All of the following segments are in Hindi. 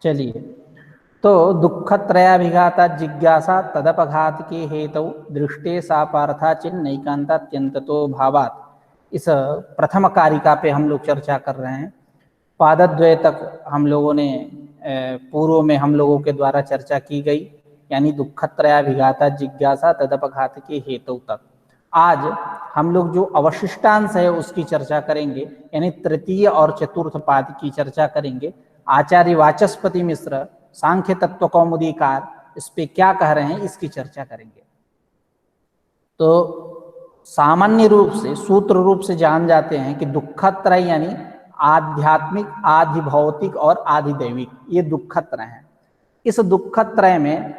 चलिए, तो दुःखत्रयाभिघाता जिज्ञासा तदपघात के हेतु दृष्टे सा पार्था चिन्नैकांतात्यंततो भावात। इस प्रथम कारिका पे हम लोग चर्चा कर रहे हैं। पादद्वय तक हम लोगों ने पूर्व में हम लोगों के द्वारा चर्चा की गई, यानी दुःखत्रयाभिघाता जिज्ञासा तदपघात के हेतु तक। आज हम लोग जो अवशिष्टांश है उसकी चर्चा करेंगे, यानी तृतीय और चतुर्थ पाद की चर्चा करेंगे। आचार्य वाचस्पति मिश्र सांख्य तत्व कौमुदीकार इस पे क्या कह रहे हैं इसकी चर्चा करेंगे। तो सामान्य रूप से सूत्र रूप से जान जाते हैं कि दुःखत्रय यानी आध्यात्मिक, आधि भौतिक और आधि दैविक, ये दुःखत्रय है। इस दुःखत्रय में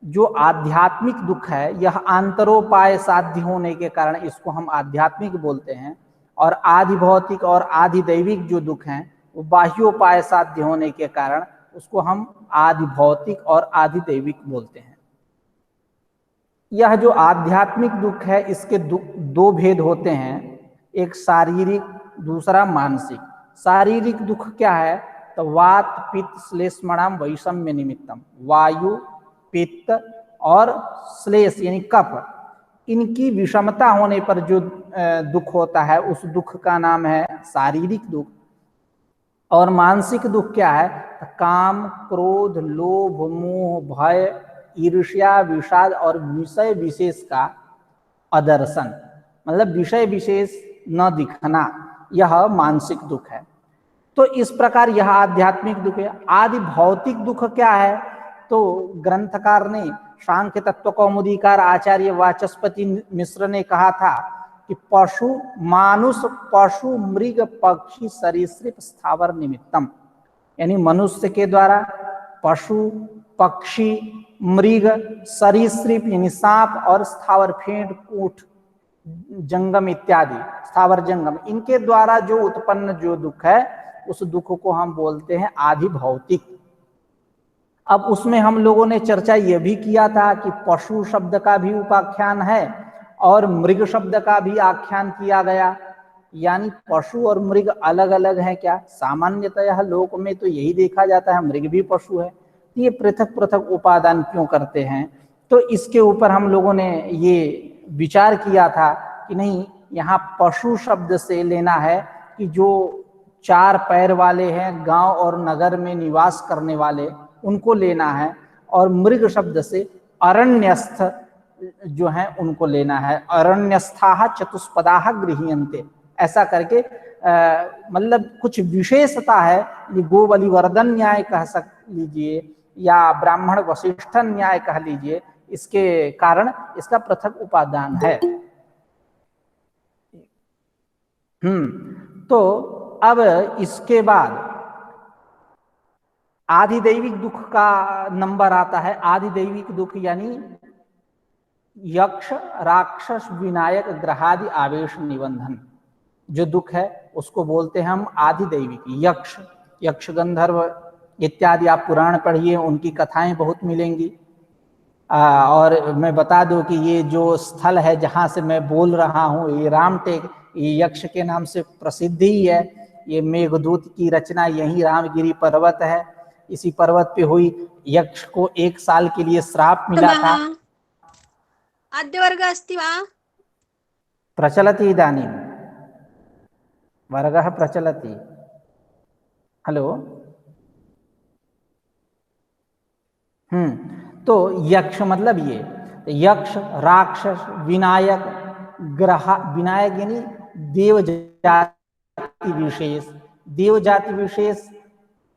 जो आध्यात्मिक दुख है यह आंतरोपाय साध्य होने के कारण इसको हम आध्यात्मिक बोलते हैं, और आधि भौतिक और आधि दैविक जो दुख हैं वो बाह्योपाय साध्य होने के कारण उसको हम आधि भौतिक और आधि दैविक बोलते हैं। यह जो आध्यात्मिक दुख है इसके दो भेद होते हैं, एक शारीरिक, दूसरा मानसिक। शारीरिक दुख क्या है? तो वात पित्त श्लेष्मणाम वैषम्य निमित्तम, वायु पित्त और श्लेष यानी कफ, इनकी विषमता होने पर जो दुख होता है उस दुख का नाम है शारीरिक दुख। और मानसिक दुख क्या है? काम क्रोध लोभ मोह भय ईर्ष्या विषाद और विषय विशेष का अदर्शन, मतलब विषय विशेष न दिखना, यह मानसिक दुख है। तो इस प्रकार यह आध्यात्मिक दुख है। आदि भौतिक दुख क्या है? तो ग्रंथकार ने सांख्य तत्व कौमुदीकार आचार्य वाचस्पति मिश्र ने कहा था कि पशु मानुष पशु मृग पक्षी सरीसृप स्थावर निमित्तम, यानी मनुष्य के द्वारा पशु पक्षी मृग सरीसृप यानी सांप और स्थावर फेंट कूट जंगम इत्यादि स्थावर जंगम, इनके द्वारा जो उत्पन्न जो दुख है उस दुख को हम बोलते हैं आधि भौतिक। अब उसमें हम लोगों ने चर्चा यह भी किया था कि पशु शब्द का भी उपाख्यान है और मृग शब्द का भी आख्यान किया गया, यानी पशु और मृग अलग अलग हैं क्या? सामान्यतः लोक में तो यही देखा जाता है मृग भी पशु है, ये पृथक पृथक उपादान क्यों करते हैं? तो इसके ऊपर हम लोगों ने ये विचार किया था कि नहीं, यहाँ पशु शब्द से लेना है कि जो चार पैर वाले हैं, गांव और नगर में निवास करने वाले, उनको लेना है, और मृग शब्द से अरण्यस्थ जो हैं उनको लेना है। अरण्यस्थाः चतुष्पदाः गृह्यन्ते, ऐसा करके मतलब कुछ विशेषता है। ये गोबलिवर्धन न्याय कह लीजिए या ब्राह्मण वशिष्ठ न्याय कह लीजिए, इसके कारण इसका पृथक उपादान है। तो अब इसके बाद आधिदैविक दुख का नंबर आता है। आधिदैविक दुख यानी यक्ष राक्षस विनायक ग्रहादि आवेश निबंधन जो दुख है उसको बोलते हैं हम आधिदैविक। यक्ष, यक्ष गंधर्व इत्यादि आप पुराण पढ़िए, उनकी कथाएं बहुत मिलेंगी। और मैं बता दूं कि ये जो स्थल है जहां से मैं बोल रहा हूँ, ये रामटेक, ये यक्ष के नाम से प्रसिद्ध ही है। ये मेघदूत की रचना यही रामगिरी पर्वत है, इसी पर्वत पे हुई। यक्ष को 1 साल के लिए श्राप मिला था। अद्य वर्ग अस्ति वा? प्रचलति इदानीं वर्गः प्रचलति। हेलो। तो यक्ष मतलब ये यक्ष राक्षस विनायक ग्रह, विनायक यानी देव जाति विशेष, देव जाति विशेष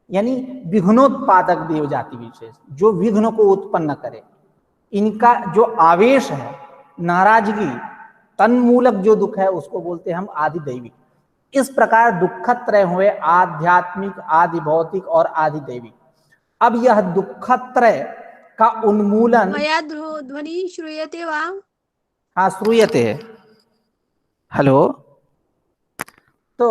यानी विघ्नोत्पादक देव जाति विशेष, जो विघ्न को उत्पन्न करे। इनका जो आवेश है, नाराजगी, तन्मूलक जो दुख है उसको बोलते हैं हम आधिदैविक। इस प्रकार दुखत्रय हुए आध्यात्मिक, आधि भौतिक और आधि दैविक। अब यह दुखत्रय का उन्मूलन, मया ध्वनि श्रूयते वा? हाँ श्रूयते। हेलो। तो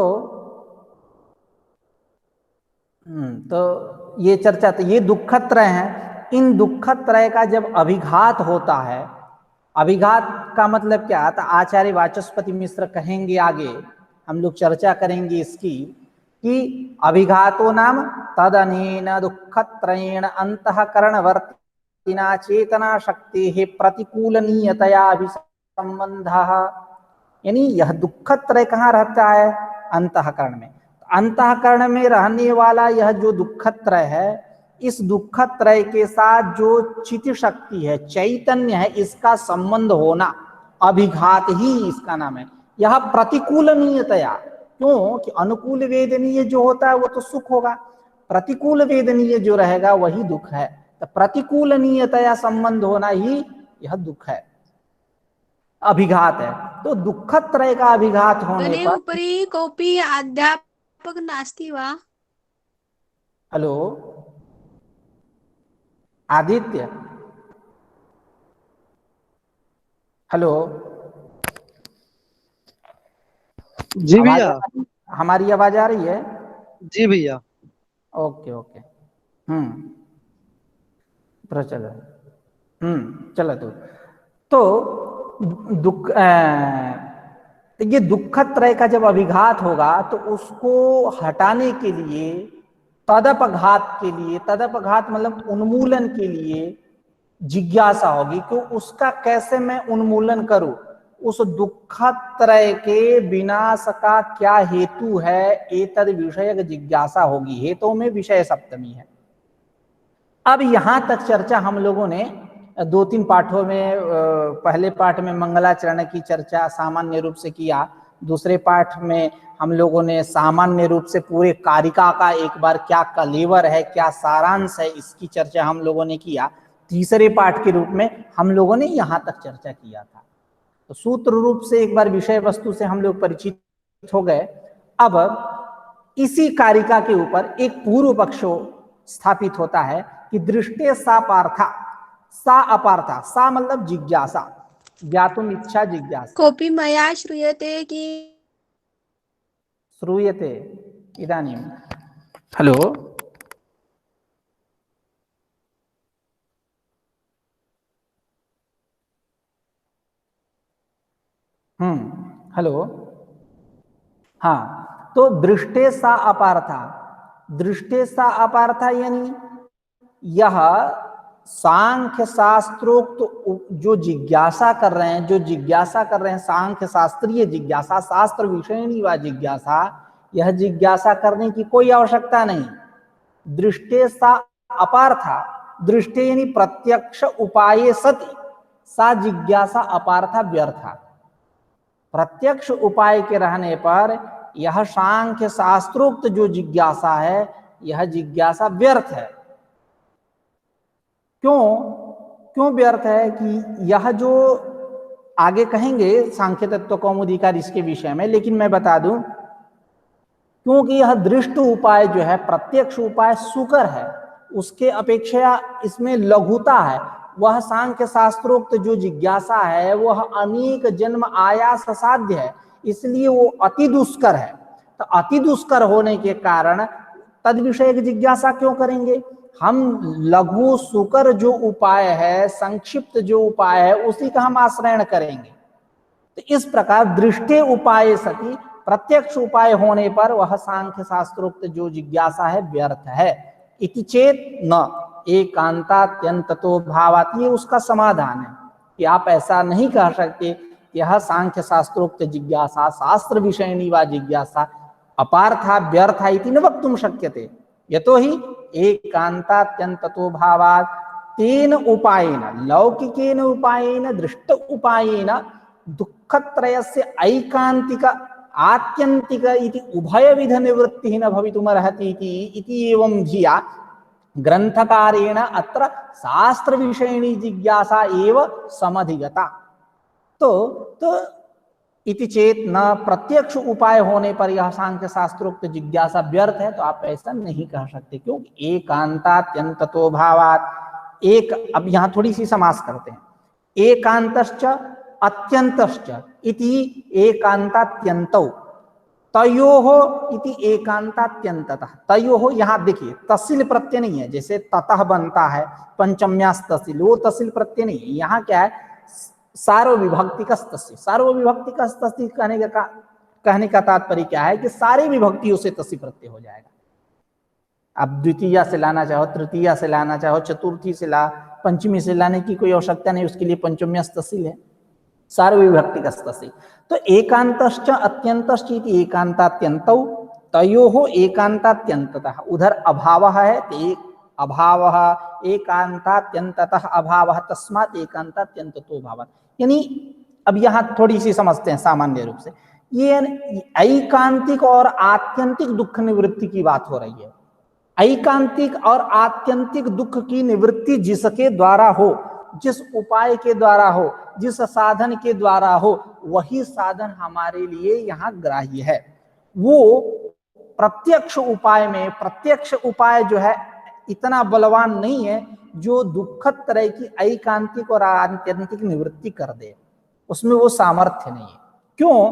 ये चर्चा, तो ये दुखत्रय है। इन दुखत्रय का जब अभिघात होता है, अभिघात का मतलब क्या आता? आचार्य वाचस्पति मिश्र कहेंगे आगे, हम लोग चर्चा करेंगे इसकी कि अभिघातो नाम तदनेन दुःखत्रयेण अंतःकरणवर्तिना चेतना शक्ति प्रतिकूलनीयतया अभिसंबंधः। यानी यह दुःखत्रय कहाँ रहता है? अंतःकरण में। अंतःकरण में रहने वाला यह जो दुःखत्रय है, इस दुःखत्रय के साथ जो चित्त शक्ति है, चैतन्य है, इसका संबंध होना अभिघात ही इसका नाम है। यह प्रतिकूलनीयतया, क्यों कि अनुकूल वेदनीय जो होता है वो तो सुख होगा, प्रतिकूल वेदनीय जो रहेगा वही दुख है। तो प्रतिकूलनीयतया संबंध होना ही यह दुख है, अभिघात है। तो दुःखत्रय का अभिघात होने गणे पर, उपरि कोऽपि अध्यापक नास्ति वा? हेलो आदित्य, हेलो, जी आवाज भैया। हमारी आवाज आ रही है? जी भैया। Okay okay. प्रचल, चलो। तो दुख ये दुःखत्रय का जब अभिघात होगा तो उसको हटाने के लिए, तदपघात के लिए, तदपघात मतलब उन्मूलन के लिए जिज्ञासा होगी कि उसका कैसे मैं उन्मूलन करूं, उस दुःखत्रय के विनाश का क्या हेतु है, एतद विषयक जिज्ञासा होगी। हेतु में विषय सप्तमी है। अब यहां तक चर्चा हम लोगों ने 2-3 पाठों में, पहले पाठ में मंगलाचरण की चर्चा सामान्य रूप से किया, दूसरे पाठ में हम लोगों ने सामान्य रूप से पूरे कारिका का एक बार क्या कलेवर है, क्या सारांश है, इसकी चर्चा हम लोगों ने किया। तीसरे पाठ के रूप में हम लोगों ने यहां तक चर्चा किया था। तो सूत्र रूप से एक बार विषय वस्तु से हम लोग परिचित हो गए। अब इसी कारिका के ऊपर एक पूर्व पक्ष स्थापित होता है कि दृष्टे सा पार्था, सा अपार्था, सा मतलब जिज्ञासा, ज्ञातुम इच्छा जिज्ञासा। कोऽपि मया श्रूयते कि श्रूयते इदानीं, हेलो, हेलो, हाँ। तो दृष्टे सा अपार्था, दृष्टे सा अपार्था यानी यह सांख्य शास्त्रोक्त जो जिज्ञासा कर रहे हैं, जो जिज्ञासा कर रहे हैं, सांख्य शास्त्रीय जिज्ञासा, शास्त्र विषयणी व जिज्ञासा, यह जिज्ञासा करने की कोई आवश्यकता नहीं। दृष्टे सा अपार्था, दृष्टे यानी प्रत्यक्ष उपाये सति, सा जिज्ञासा अपार्था व्यर्था। प्रत्यक्ष उपाय के रहने पर यह सांख्य शास्त्रोक्त जो जिज्ञासा है, यह जिज्ञासा व्यर्थ है। क्यों व्यर्थ है? कि यह जो आगे कहेंगे सांख्य तत्व कौमुदी का इसके विषय में, लेकिन मैं बता दूं, क्योंकि यह दृष्ट उपाय जो है, प्रत्यक्ष उपाय सुकर है, उसके अपेक्षा इसमें लघुता है। वह सांख्य शास्त्रोक्त जो जिज्ञासा है वह अनेक जन्म आयास साध्य है, इसलिए वो अति दुष्कर है। तो अति दुष्कर होने के कारण तद विषय की जिज्ञासा क्यों करेंगे? हम लघु सुकर जो उपाय है, संक्षिप्त जो उपाय है, उसी का हम आश्रयण करेंगे। तो इस प्रकार दृष्टे उपाय सती, प्रत्यक्ष उपाय होने पर वह सांख्य शास्त्रोक्त जो जिज्ञासा है व्यर्थ है। इति चेत न एकांतात्यंततो भावात्, ये उसका समाधान है कि आप ऐसा नहीं कह सकते यह सांख्य शास्त्रोक्त जिज्ञासा, शास्त्र विषयणी वा जिज्ञासा अपार्था व्यर्था इति न वक्तुं शक्यते। यतो हि एकांतात्यंततो भावात् तेन उपायेन, लौकिकेन उपायेन, दृष्ट उपायेन दुःखत्रयस्य ऐकांतिक आत्यंतिक इति उभयविध निवृत्तिः न भवितुमर्हति इति एवं धिया ग्रंथकारेण अत्र शास्त्र विषयणी जिज्ञासा एव समधिगता। तो इति चेत न, प्रत्यक्ष उपाय होने पर यह सांख्य शास्त्रोक्त जिज्ञासा व्यर्थ है, तो आप ऐसा नहीं कह सकते। क्योंकि एकांतात्यंततो भावात्, एक, अब यहां थोड़ी सी समास करते हैं, एकांतश्च अत्यंतश्च इति एकांतात्यंतौ, तयोः इति एकांतात्यंततः। तयोः, यहां देखिए तस्सिल प्रत्यय नहीं है, जैसे ततः बनता है पंचम्यास तस्सिल, वो तस्सिल प्रत्यय नहीं है। यहाँ क्या है? सार्वविभक्तिकस्तस्य, सार्वविभक्तिकस्तस्य कहने का कहने का तात्पर्य क्या है कि सारी विभक्तियों से तसी प्रत्यय हो जाएगा। अब द्वितीया से लाना चाहो, तृतीया से लाना चाहो, चतुर्थी से ला, पंचमी से लाने की कोई आवश्यकता नहीं, उसके लिए पंचम्य तसील है, सार्वविभक्ति का तसील। तो एकांतश्च अत्यंतश्च इति एकांतात्यन्तौ तयोः एकांतात्यन्ततः, उधर अभावः है तो अभावः एकांतात्यन्ततः अभावः तस्मात् एकांतात्यन्ततो भावः। यानी अब यहाँ थोड़ी सी समझते हैं सामान्य रूप से, ये ऐकांतिक और आत्यंतिक दुख निवृत्ति की बात हो रही है। ऐकांतिक और आत्यंतिक दुख की निवृत्ति जिसके द्वारा हो, जिस उपाय के द्वारा हो, जिस साधन के द्वारा हो, वही साधन हमारे लिए यहाँ ग्राह्य है। वो प्रत्यक्ष उपाय में, प्रत्यक्ष उपाय जो है इतना बलवान नहीं है जो दुख त्रय की ऐकांतिक और आत्यंतिक निवृत्ति कर दे, उसमें वो सामर्थ्य नहीं है। क्यों?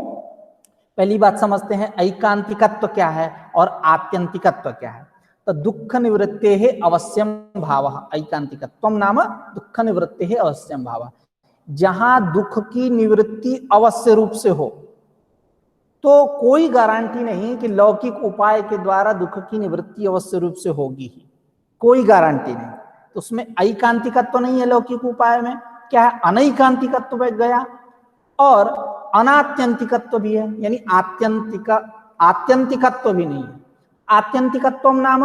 पहली बात समझते हैं ऐकांतिकत्व क्या है और आत्यंतिकत्व क्या है। तो दुख निवृत्ते है अवश्यम भाव, ऐकांतिकत्वम नाम दुख निवृत्ते है अवश्यम भाव। जहां दुख की निवृत्ति अवश्य रूप से हो तो कोई गारंटी नहीं कि लौकिक उपाय के द्वारा दुख की निवृत्ति अवश्य रूप से होगी ही, कोई गारंटी नहीं। तो उसमें ऐकांतिकत्व नहीं है लौकिक उपाय में, क्या है, अनैकांतिकत्व बैठ गया और अनात्यंतिकत्व भी है, यानी आत्यंतिकत्व भी नहीं है। आत्यंतिकत्व नाम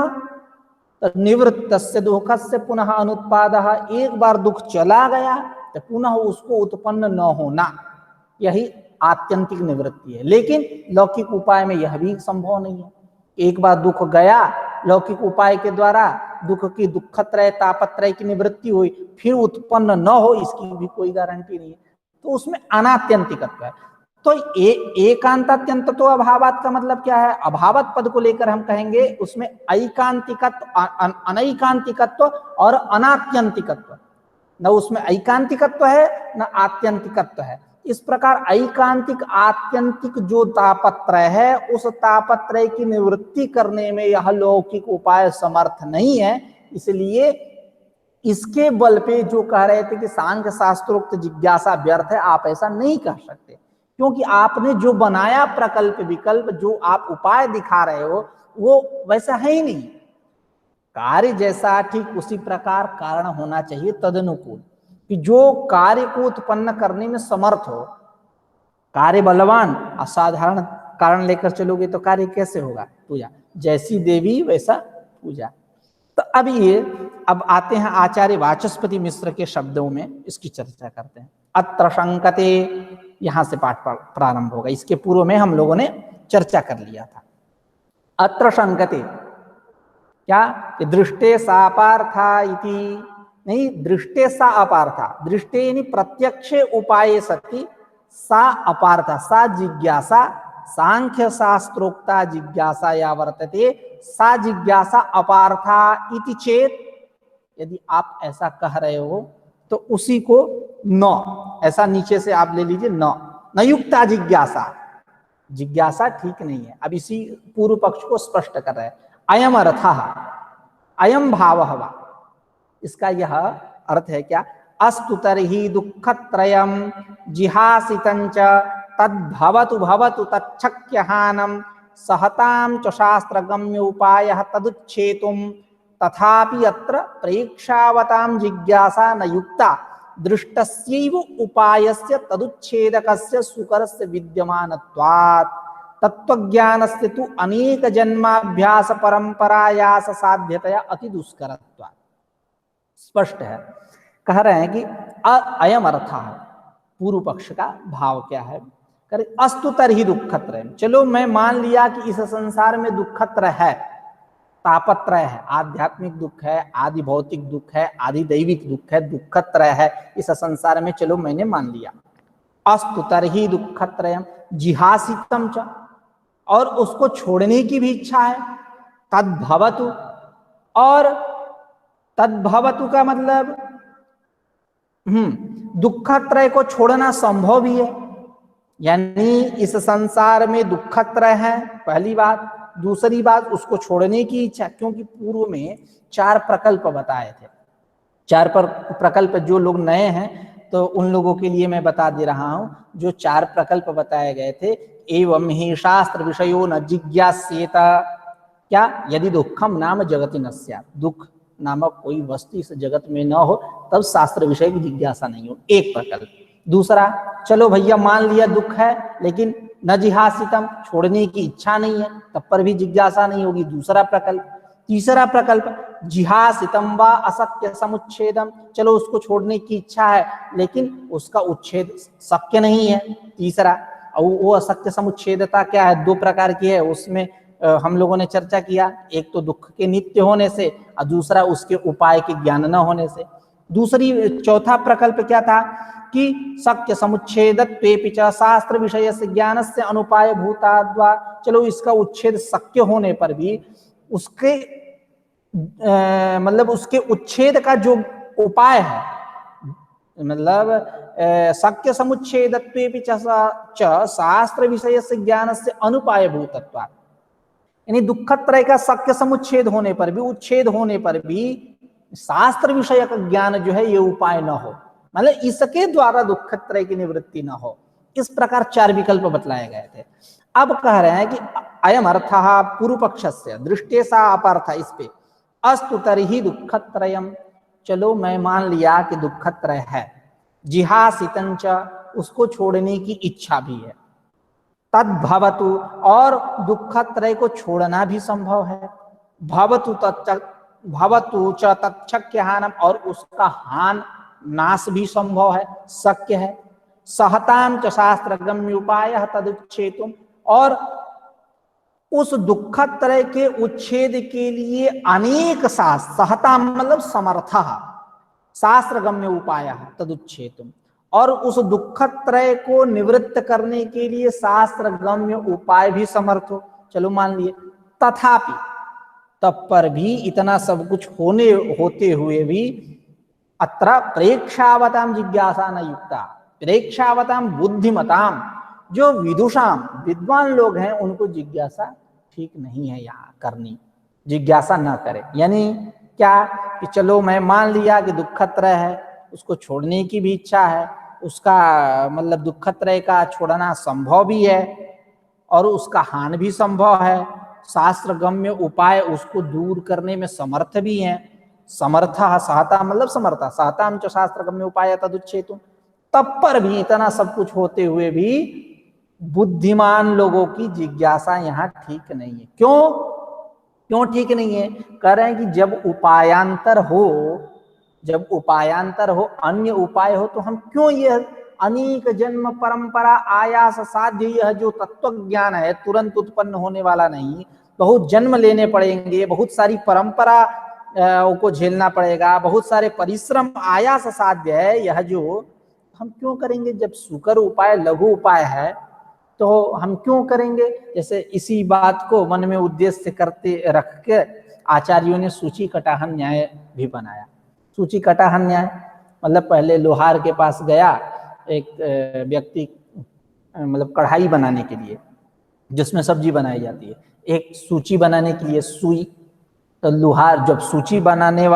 निवृत्तस्य दुःखस्य पुनः अनुत्पादः, एक बार दुख चला गया तो पुनः उसको उत्पन्न न होना, यही आत्यंतिक निवृत्ति है। लेकिन लौकिक उपाय में यह भी संभव नहीं है। एक बार दुख गया, लौकिक उपाय के द्वारा दुख की दुखत्रय तापत्रय की निवृत्ति हुई, फिर उत्पन्न न हो, इसकी भी कोई गारंटी नहीं है। तो उसमें अनात्यंतिकत्व है। तो एकांतात्यंत तो अभावात का मतलब क्या है? अभावत पद को लेकर हम कहेंगे उसमें ऐकांतिकत्व, अनैकांतिकत्व और अनात्यंतिकत्व, न उसमें ऐकांतिकत्व है न आत्यंतिकत्व है। इस प्रकार ऐकांतिक आत्यंतिक जो तापत्रय है, उस तापत्रय की निवृत्ति करने में यह लौकिक उपाय समर्थ नहीं है। इसलिए इसके बल पे जो कह रहे थे कि सांख्य शास्त्रोक्त जिज्ञासा व्यर्थ है, आप ऐसा नहीं कह सकते, क्योंकि आपने जो बनाया प्रकल्प विकल्प, जो आप उपाय दिखा रहे हो, वो वैसा है ही नहीं। कार्य जैसा ठीक उसी प्रकार कारण होना चाहिए तदनुकूल, कि जो कार्य को उत्पन्न करने में समर्थ हो, कार्य बलवान। असाधारण कारण लेकर चलोगे तो कार्य कैसे होगा? पूजा, जैसी देवी वैसा पूजा। तो अब आते हैं आचार्य वाचस्पति मिश्र के शब्दों में, इसकी चर्चा करते हैं। अत्र शंकते, यहां से पाठ प्रारंभ होगा। इसके पूर्व में हम लोगों ने चर्चा कर लिया था। अत्र शंकते क्या कि दृष्टे सापार्था इति, नहीं, दृष्टे सा अपार्था, दृष्टे यानी प्रत्यक्ष उपाये सति, सा अपार्था, सा जिज्ञासा सांख्य शास्त्रोक्ता जिज्ञासा या वर्तते, सा जिज्ञासा अपार्था इति चेत। यदि आप ऐसा कह रहे हो तो उसी को न, ऐसा नीचे से आप ले लीजिए, न युक्ता जिज्ञासा, जिज्ञासा ठीक नहीं है। अब इसी पूर्व पक्ष को स्पष्ट कर रहे हैं। अयम अर्थः, अयम भावः वा, इसका यह अर्थ है क्या? अस्तु तर्हि दुःखत्रयं जिहासितञ्च तद्भवतु भवतु तच्छक्यहानं सहतां च शास्त्रगम्य उपायः तदुच्छेतुं, तथापि अत्र प्रेक्षावतां जिज्ञासा न युक्ता दृष्टस्यैव उपायस्य तदुच्छेदकस्य सुकरस्य विद्यमानत्वात् तत्वज्ञानस्य तु अनेक जन्माभ्यास परंपरायास साध्यतया अति दुष्करत्वात्। स्पष्ट है, कह रहे हैं कि अयम अर्थ, पूर्व पक्ष का भाव क्या है? करे अस्तु तर्हि दुःखत्रय, चलो मैं मान लिया कि इस संसार में दुःखत्रय है, तापत्रय है, आध्यात्मिक दुख है, आदि भौतिक दुख है, आदि दैविक दुख है, दुःखत्रय है इस संसार में, चलो मैंने मान लिया। अस्तु तर्हि दुःखत्रयम जिहासितम च, और उसको छोड़ने की भी इच्छा है। तद्भवतु, और तद्भवतु का मतलब दुःखत्रय को छोड़ना संभव भी है, यानी इस संसार में दुःखत्रय है, पहली बात। दूसरी बात, उसको छोड़ने की इच्छा, क्योंकि पूर्व में 4 प्रकल्प बताए थे। 4 प्रकल्प, जो लोग नए हैं तो उन लोगों के लिए मैं बता दे रहा हूं। जो 4 प्रकल्प बताए गए थे एवं ही शास्त्र विषयो न जिज्ञास्येत, क्या यदि दुखम नाम जगति न स्यात्, दुख नामक कोई वस्तु इस जगत में न हो तब शास्त्र विषय की जिज्ञासा नहीं हो, एक प्रकल्प। दूसरा, चलो भैया मान लिया दुख है लेकिन न जिहासितम, छोड़ने की इच्छा नहीं है तब पर भी जिज्ञासा नहीं होगी, दूसरा प्रकल्प। तीसरा प्रकल्प, जिहासितम वा अशक्य समुच्छेदम, चलो उसको छोड़ने की इच्छा है लेकिन उसका उच्छेद शक्य नहीं है, तीसरा। और वो अशक्य समुच्छेदता क्या है, दो प्रकार की है, उसमें हम लोगों ने चर्चा किया, एक तो दुख के नित्य होने से और दूसरा उसके उपाय के ज्ञान न होने से। चौथा प्रकल्प क्या था कि शक्य समुच्छेदत्वेपि च शास्त्र विषय से ज्ञान से अनुपाय भूताद्वा, चलो इसका उच्छेद शक्य होने पर भी उसके मतलब उसके उच्छेद का जो उपाय है, मतलब शक्य समुच्छेदत्वेपि च शास्त्र विषय से ज्ञान से अनुपाय भूतत्वा, यानी दुखत्रय का शक्य समुच्छेद होने पर भी, उच्छेद होने पर भी शास्त्र विषय का ज्ञान जो है ये उपाय न हो, मतलब इसके द्वारा दुखत्रय की निवृत्ति न हो। इस प्रकार चार विकल्प बतलाए गए थे। अब कह रहे हैं कि अयम अर्थः पूर्व पक्षस्य दृष्टेसा अपर्थ, इस पे अस्तु तर्हि दुखत्रयम, चलो मैं मान लिया कि दुखत्रय है, जिहासितंच, उसको छोड़ने की इच्छा भी है, तद्भवतु, और दुखत्रय को छोड़ना भी संभव है, भवतु च तच्छक्य हानम, और उसका हान नाश भी संभव है, शक्य है, सहताम च शास्त्रगम्य उपाय तदुच्छेतुम, और उस दुखत्रय के उच्छेद के लिए अनेक शास्त्र, सहताम मतलब समर्थ, शास्त्रगम्य उपाय तदुच्छेतुम, और उस दुखत्रय को निवृत्त करने के लिए शास्त्रगम्य उपाय भी समर्थ हो, चलो मान लिए। तथापि, तब पर भी, इतना सब कुछ होते हुए भी, अत्र प्रेक्षावताम जिज्ञासा न युक्ता, प्रेक्षावताम बुद्धिमताम, जो विदुषाम विद्वान लोग हैं उनको जिज्ञासा ठीक नहीं है यहाँ करनी, जिज्ञासा न करे। यानी क्या कि चलो मैं मान लिया कि दुखत्रय है, उसको छोड़ने की भी इच्छा है, उसका मतलब दुखत्रय का छोड़ना संभव भी है और उसका हान भी संभव है, शास्त्रगम्य उपाय उसको दूर करने में समर्थ भी है, समर्थ सहता मतलब समर्था, सहताम च शास्त्रगम्य उपाय तदुच्छेतुम, तब पर भी इतना सब कुछ होते हुए भी बुद्धिमान लोगों की जिज्ञासा यहाँ ठीक नहीं है। क्यों ठीक नहीं है? कह रहे हैं कि जब उपायांतर हो, अन्य उपाय हो, तो हम क्यों यह अनेक जन्म परंपरा आयास साध्य, यह जो तत्व ज्ञान है तुरंत उत्पन्न होने वाला नहीं, बहुत जन्म लेने पड़ेंगे, बहुत सारी परंपरा को झेलना पड़ेगा, बहुत सारे परिश्रम आयास साध्य है, यह जो हम क्यों करेंगे? जब सुकर उपाय लघु उपाय है तो हम क्यों करेंगे? जैसे इसी बात को मन में उद्देश्य करते रख के आचार्यों ने सूची कटाहन न्याय भी बनाया। सूची कटाहन न्याय मतलब पहले लोहार के पास गया एक व्यक्ति, मतलब कढ़ाई बनाने के लिए जिसमें सब्जी बनाई जाती है, एक सूची बनाने के लिए सुई, तो लोहार जब सूची बनवाने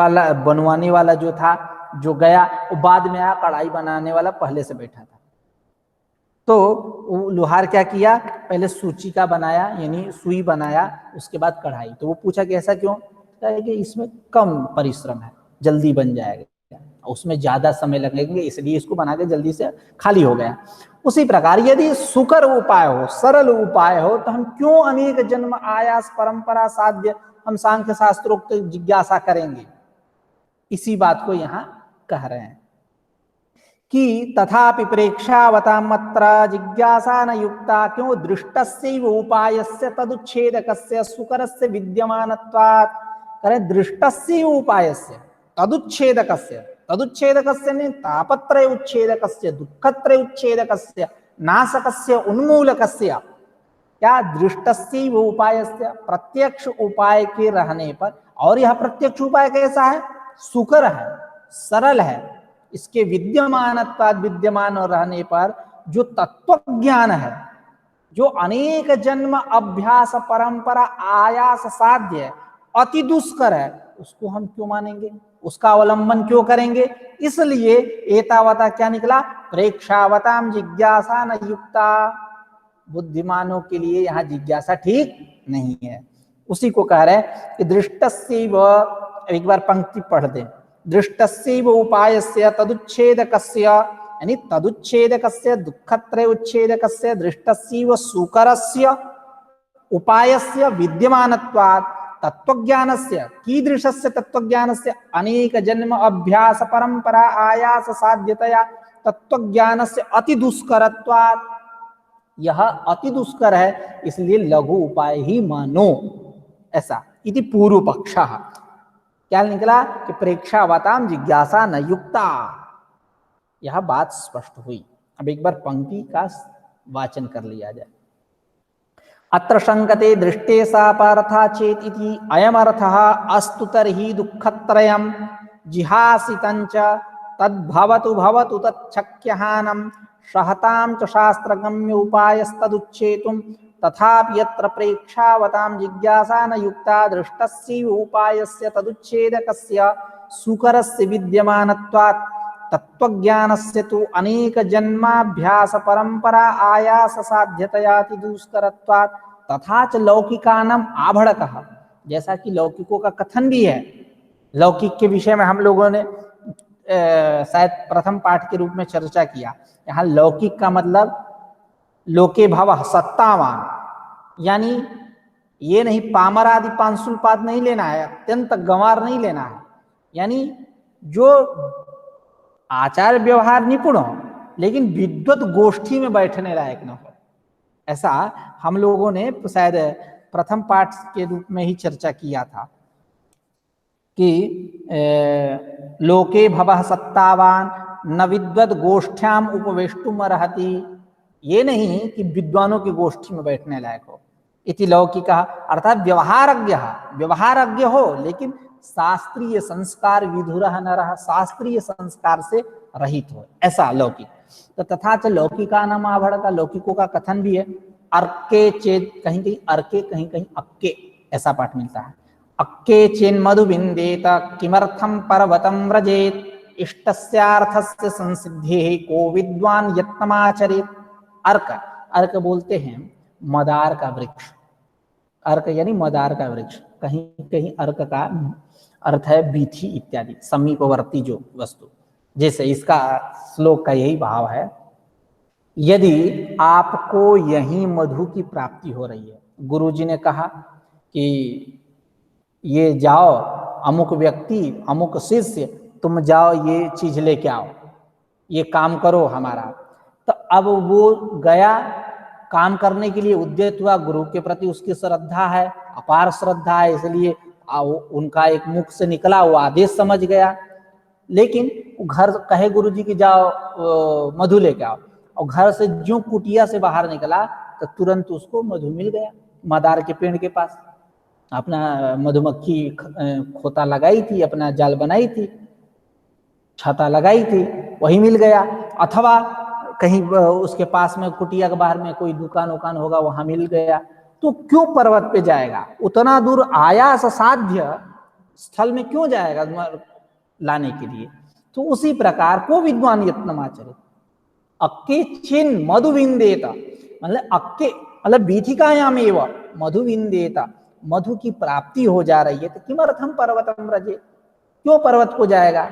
वाला जो था, जो गया, वो बाद में आया, कढ़ाई बनाने वाला पहले से बैठा था। तो लोहार क्या किया, पहले सूची का बनाया यानी सुई बनाया, उसके बाद कढ़ाई। तो वो पूछा कि ऐसा क्यों? कहा कि इसमें कम परिश्रम है, जल्दी बन जाएगा, उसमें ज्यादा समय लगेंगे, इसलिए इसको बना के जल्दी से खाली हो गया। उसी प्रकार यदि सुकर उपाय हो, सरल उपाय हो, तो हम क्यों अनेक जन्म आयास परंपरा साध्य हम सांख्य शास्त्रोक्त जिज्ञासा करेंगे? इसी बात को यहाँ कह रहे हैं कि तथापि प्रेक्षावतामत्र जिज्ञासा न युक्ता, क्यों? दृष्टस्यैव उपायस्य तदुच्छेदकस्य सुकरस्य विद्यमानत्वात्, करें दृष्टस्यैव उपायस्य तदुच्छेदकस्य ने तापत्रय उच्छेदकस्य, दुःखत्रय उच्छेदकस्य, नाशकस्य, उन्मूलकस्य, क्या? दृष्टस्यैव उपायस्य, प्रत्यक्ष उपाय के रहने पर, और यह प्रत्यक्ष उपाय कैसा है? सुकर है, सरल है, इसके विद्यमान रहने पर जो तत्व ज्ञान है, जो अनेक जन्म अभ्यास परंपरा आयास साध्य है, अति दुष्कर है, उसको हम क्यों मानेंगे? उसका अवलंबन क्यों करेंगे? इसलिए एतावता क्या निकला? प्रेक्षावताम जिज्ञासा न युक्ता, बुद्धिमानों के लिए यहाँ जिज्ञासा ठीक नहीं है। उसी को कह रहे हैं कि दृष्टस्यैव, एक बार पंक्ति पढ़ दें, दृष्टस्यैव उपायस्य तदुच्छेदकस्य, यानी तदुच्छेदकस्य दुःखत्रय उच्छेदकस्य दृष्टस्यैव सुकरस्य उपायस्य विद्यमानत्वात् तत्वज्ञानस्य कीदृशस्य तत्वज्ञानस्य अनेक जन्म अभ्यास परंपरा आयास साध्यतया तत्वज्ञानस्य अति दुष्करत्वात्, यह अति दुष्कर है इसलिए लघु उपाय ही मानो, ऐसा इति पूर्व पक्षः। क्या निकला कि प्रेक्षावताम जिज्ञासा न युक्ता, यह बात स्पष्ट हुई। अब एक बार पंक्ति का वाचन कर लिया जाए। अत्र शंकते दृष्टे सापार्था चेत इति अयमर्थः अस्तु तर्हि दुःखत्रयं जिहासितञ्च तद्भवतु भवतु तच्छक्यहानं सहतां च शास्त्रगम्य उपायस्तदुच्छेतुं तथापि यत्र प्रेक्षावतां जिज्ञासा न युक्ता दृष्टस्य उपायस्य तदुच्छेदकस्य सुकरस्य विद्यमानत्वात् तत्वज्ञानस्य तु अनेक जन्माभ्यास परंपरा आयास साध्यतयाति दुष्करत्वात् तथा च लौकिकानाम आभड़कः, जैसा कि लौकिकों का कथन भी है। लौकिक के विषय में हम लोगों ने शायद प्रथम पाठ के रूप में चर्चा किया। यहाँ लौकिक का मतलब लोके भवः सत्तावान, यानी ये नहीं पामर आदि पांसुल पाद नहीं लेना है, अत्यंत गंवार नहीं लेना है, यानी जो आचार व्यवहार निपुण हो लेकिन विद्वत गोष्ठी में बैठने लायक न हो। ऐसा हम लोगों ने शायद प्रथम पाठ के रूप में ही चर्चा किया था कि लोके भवः सत्तावान न विद्वत गोष्ठ्याम उपवेष्टुम अर्हति, ये नहीं कि विद्वानों की गोष्ठी में बैठने लायक हो। इति लौकिक अर्थात व्यवहारज्ञ हो लेकिन शास्त्रीय संस्कार विधुरः न रहा, शास्त्रीय संस्कार से रहित हो, ऐसा लौकिक। तो तथा च लौकिका नाम आभड़का, लौकिकों का कथन भी है। अर्के चेत, कहीं कहीं अर्के कहीं कहीं अक्के, ऐसा पाठ मिलता है। अक्के चेन मधुबिंदेत किमर्थम पर्वतम व्रजेत इष्टस्यार्थस्य संसिद्धेः को विद्वान यत्नमाचरेत। अर्क, अर्क बोलते हैं मदार का वृक्ष, अर्क यानी मदार का वृक्ष। कहीं कहीं अर्क का अर्थ है बीथी इत्यादि, समीपवर्ती जो वस्तु। जैसे इसका श्लोक का यही भाव है, यदि आपको यहीं मधु की प्राप्ति हो रही है, गुरुजी ने कहा कि ये जाओ अमुक व्यक्ति अमुक शिष्य तुम जाओ ये चीज लेके आओ, ये काम करो हमारा, तो अब वो गया काम करने के लिए उद्यत हुआ, गुरु के प्रति उसकी श्रद्धा है, अपार श्रद्धा है, इसलिए उनका एक मुख से निकला वो आदेश समझ गया। लेकिन घर कहे गुरु जी की जाओ मधु लेके आओ, और घर से जो कुटिया से बाहर निकला तो तुरंत उसको मधु मिल गया। मदार के पेड़ के पास अपना मधुमक्खी खोता लगाई थी, अपना जाल बनाई थी, छाता लगाई थी, वही मिल गया। अथवा कहीं उसके पास में कुटिया के बाहर में कोई दुकान उकान होगा, वहां मिल गया। तो क्यों पर्वत पे जाएगा, उतना दूर आयास साध्य स्थल में क्यों जाएगा लाने के लिए। तो उसी प्रकार को विद्वान यत्नमाचरित अक्के चिन मधुविंदेता, मतलब अक्के मतलब बीथिकायाम एवं मधुविंदेता, मधु की प्राप्ति हो जा रही है तो किमर्थम पर्वतम व्रजे, क्यों पर्वत को जाएगा।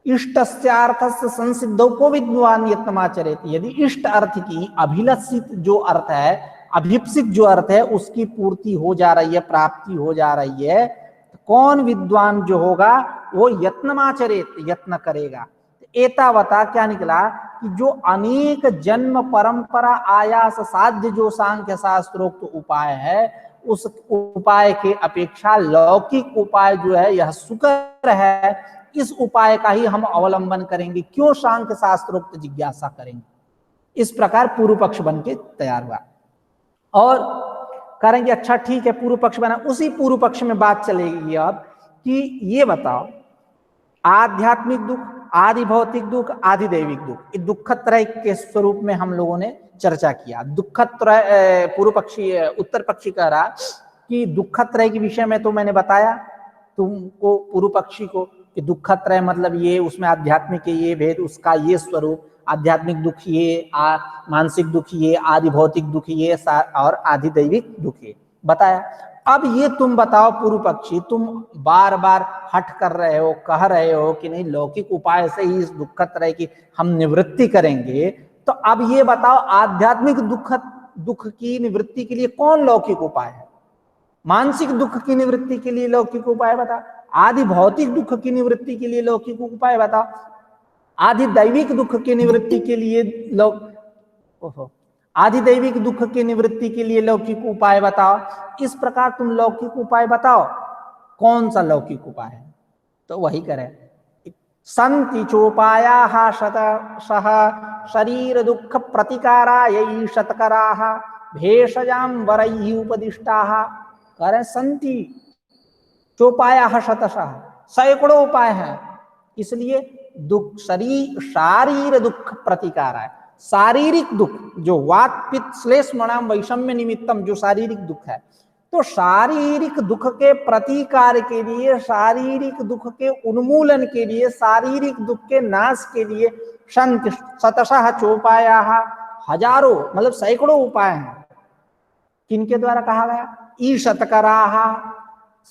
इष्टस्यार्थस्य संसिद्धौ को विद्वान यत्नमाचरेत, यदि इष्ट अर्थ की अभिलषित जो अर्थ है, अभिप्सित जो अर्थ है उसकी पूर्ति हो जा रही है, प्राप्ति हो जा रही है, तो कौन विद्वान जो होगा वो यत्नमाचरेत, यत्न करेगा। एतावता क्या निकला कि जो अनेक जन्म परंपरा आयास साध्य जो सांख्य शास्त्रोक्त उपाय है, उस उपाय के अपेक्षा लौकिक उपाय जो है यह सुकर है, इस उपाय का ही हम अवलंबन करेंगे, क्यों सांख्य शास्त्रोक्त जिज्ञासा करेंगे। इस प्रकार पूर्व पक्ष बन के तैयार हुआ और करेंगे अच्छा ठीक है पूर्व पक्ष बना। उसी पूर्व पक्ष में बात चलेगी अब कि ये बताओ आध्यात्मिक दुख, आदि भौतिक दुख, आदि दैविक दुख, इस दुखत्रय के स्वरूप में हम लोगों ने चर्चा किया। दुखत्रय पूर्व पक्षी उत्तर पक्षी कह रहा कि दुखत्रय के विषय में तो मैंने बताया तुमको पूर्व पक्षी को कि दुखत्रय मतलब ये, उसमें आध्यात्मिक के ये भेद, उसका ये स्वरूप, आध्यात्मिक दुख ये, मानसिक दुख ये, आदि भौतिक दुख ये और आदि दैविक दुख ये बताया। अब ये तुम बताओ पूर्व पक्षी, तुम बार बार हट कर रहे हो, कह रहे हो कि नहीं लौकिक उपाय से ही इस दुख त्रय की हम निवृत्ति करेंगे, तो अब ये बताओ आध्यात्मिक दुख की निवृत्ति के लिए कौन लौकिक उपाय है? मानसिक दुख की निवृत्ति के लिए लौकिक उपाय बताओ, आदि भौतिक दुख की निवृत्ति के लिए लौकिक उपाय बताओ, आदि दैविक दुख की निवृत्ति के लिए आदि दैविक दुख की निवृत्ति के लिए लौकिक उपाय बताओ। इस प्रकार तुम लौकिक उपाय बताओ, कौन सा लौकिक उपाय है? तो वही करें, संति चोपायाः शतशः शरीर दुख प्रतिकारायै शतकराः भेषजां वरैः उपदिष्टाः। कह रहे संति चोपायाः शतशः, सैकड़ों उपाय हैं। इसलिए दुख शारीर दुख प्रतिकाराय, शारीरिक दुख जो वात पित्त श्लेष मणाम वैषम्य निमित्तम, जो शारीरिक दुख है, तो शारीरिक दुख के प्रतिकार के लिए, शारीरिक दुख के उन्मूलन के लिए, शारीरिक दुख के नाश के लिए शतशः चोपायाः, हजारों मतलब सैकड़ों उपाय हैं। किनके द्वारा कहा गया? ईशतकराः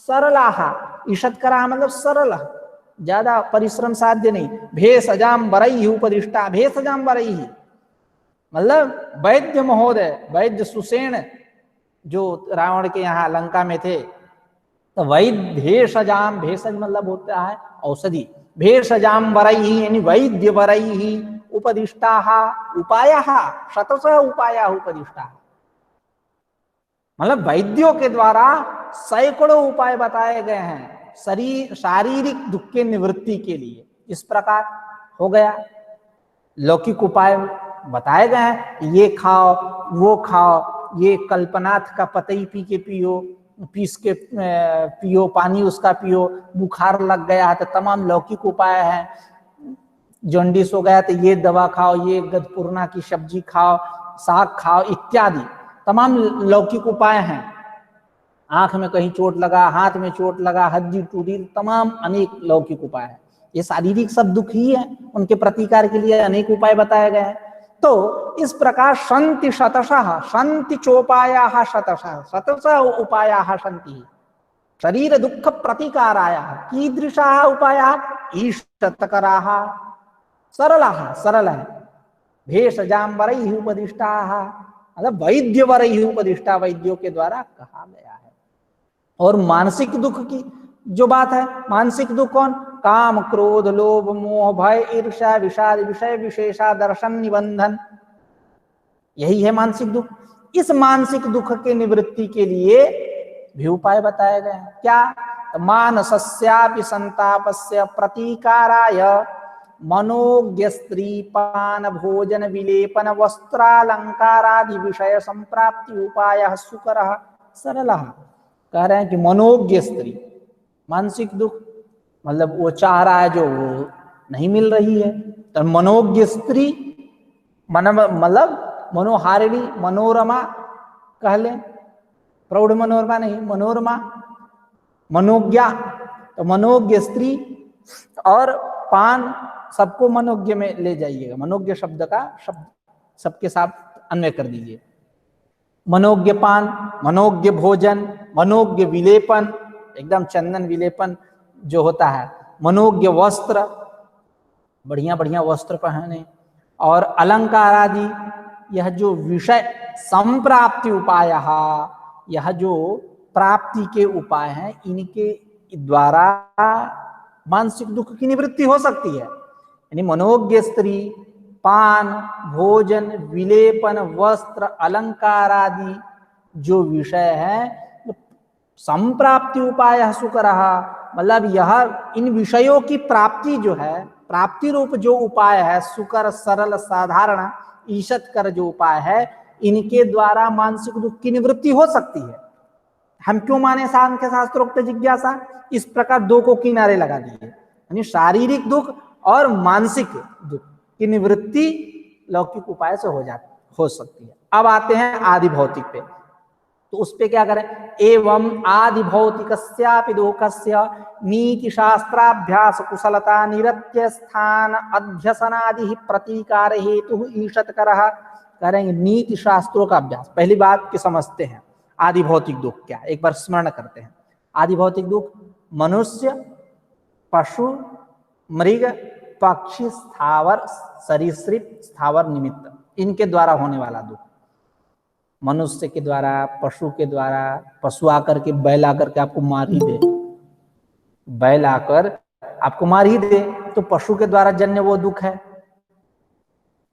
सरलाः, ईशतकराः मतलब सरल, ज्यादा परिश्रम साध्य नहीं। भेषजाम वरैः उपदिष्टा, भेषजाम वरैः मतलब वैद्य महोदय, वैद्य सुसेन जो रावण के यहाँ लंका में थे, तो वैद्य भेषजाम, भेषज मतलब होता है औषधि, भेषजाम वरैः यानी वैद्य वरैः उपदिष्टाः उपायाः शतशः उपायाः उपदिष्टाः, मतलब वैद्यों के द्वारा सैकड़ों उपाय बताए गए हैं शारीरिक दुख के निवृत्ति के लिए। इस प्रकार हो गया, लौकिक उपाय बताए गए हैं, ये खाओ वो खाओ, ये कल्पनाथ का पतई पी के पियो, पीस के पियो, पानी उसका पियो, बुखार लग गया है तो तमाम लौकिक उपाय हैं, जॉन्डिस हो गया तो ये दवा खाओ, ये गदपूर्णा की सब्जी खाओ, साग खाओ इत्यादि तमाम लौकिक उपाय हैं। आंख में कहीं चोट लगा, हाथ में चोट लगा, हड्डी टूटी, तमाम अनेक लौकिक उपाय हैं। ये शारीरिक सब दुख ही है, उनके प्रतिकार के लिए अनेक उपाय बताए गए हैं। तो इस प्रकार संति शतशः, संति चोपायाः शतशः, शतशः उपायाः संति शरीर दुख प्रतिकारायाः कीदृशाः उपायाः ईशतकराः सरलाः, सरल है, भेषजां वरैः उपदिष्टाः मतलब वैद्य वरैः उपदिष्टा, वैद्यों के द्वारा कहा गया है। और मानसिक दुख की जो बात है, मानसिक दुख कौन? काम क्रोध लोभ मोह भय ईर्ष्या विषाद विषय विशेषा दर्शन निबंधन, यही है मानसिक दुख। इस मानसिक दुख के निवृत्ति के लिए भी उपाय बताए गए हैं। क्या? मानसस्यापि संतापस्य प्रतिकाराय मनोज्ञ स्त्री पान भोजन विलेपन वस्त्रालंकारादि विषय संप्राप्ति उपाय सुकरः सरलः। कह रहे हैं कि मनोज्ञ स्त्री, मानसिक दुख मतलब वो चाह रहा है जो वो नहीं मिल रही है, तो मनोज्ञ स्त्री मतलब मनोहारिणी, मनोरमा कह लें, प्रौढ़ मनोरमा नहीं, मनोरमा, मनोज्ञा, तो मनोज्ञ स्त्री और पान सबको मनोज्ञ में ले जाइएगा, मनोज्ञ शब्द का शब्द सबके साथ अन्वय कर दीजिए। मनोज्ञ पान, मनोज्ञ भोजन, मनोज्ञ विलेपन, एकदम चंदन विलेपन जो होता है, मनोज्ञ वस्त्र, बढ़िया बढ़िया वस्त्र पहने, और अलंकार आदि, यह जो विषय संप्राप्ति उपाय, यह जो प्राप्ति के उपाय हैं, इनके द्वारा मानसिक दुख की निवृत्ति हो सकती है। यानी मनोज्ञ स्त्री, पान, भोजन, विलेपन, वस्त्र, अलंकार आदि जो विषय है, संप्राप्ति उपाय सुकरः मतलब यह इन विषयों की प्राप्ति जो है, प्राप्ति रूप जो उपाय है, सुकर सरल साधारण ईशत कर जो उपाय है, इनके द्वारा मानसिक दुख की निवृत्ति हो सकती है। हम क्यों माने सांख्य शास्त्रोक्त जिज्ञासा? इस प्रकार दो को किनारे लगा दिए, यानी शारीरिक दुख और मानसिक दुख की निवृत्ति लौकिक उपाय से हो सकती है। अब आते हैं आदि भौतिक पे। तो उस पे क्या करें, एवं आदि भौतिकस्यापि दुःखस्य नीति शास्त्राभ्यास कुशलता निरत्य स्थान अध्यसनादि प्रतीकार हेतु ईषत्करः। करेंगे नीति शास्त्रों का अभ्यास। पहली बात की समझते हैं आदि भौतिक दुख क्या है, एक बार स्मरण करते हैं। आदि भौतिक दुख मनुष्य, पशु, मृग, पक्षी, स्थावर, सरीसृप, स्थावर निमित्त, इनके द्वारा होने वाला दुख। मनुष्य के द्वारा, पशु के द्वारा, पशु आकर के बैल आकर के आपको मार ही दे, बैल आकर आपको मार ही दे, तो पशु के द्वारा जन्य वो दुख है।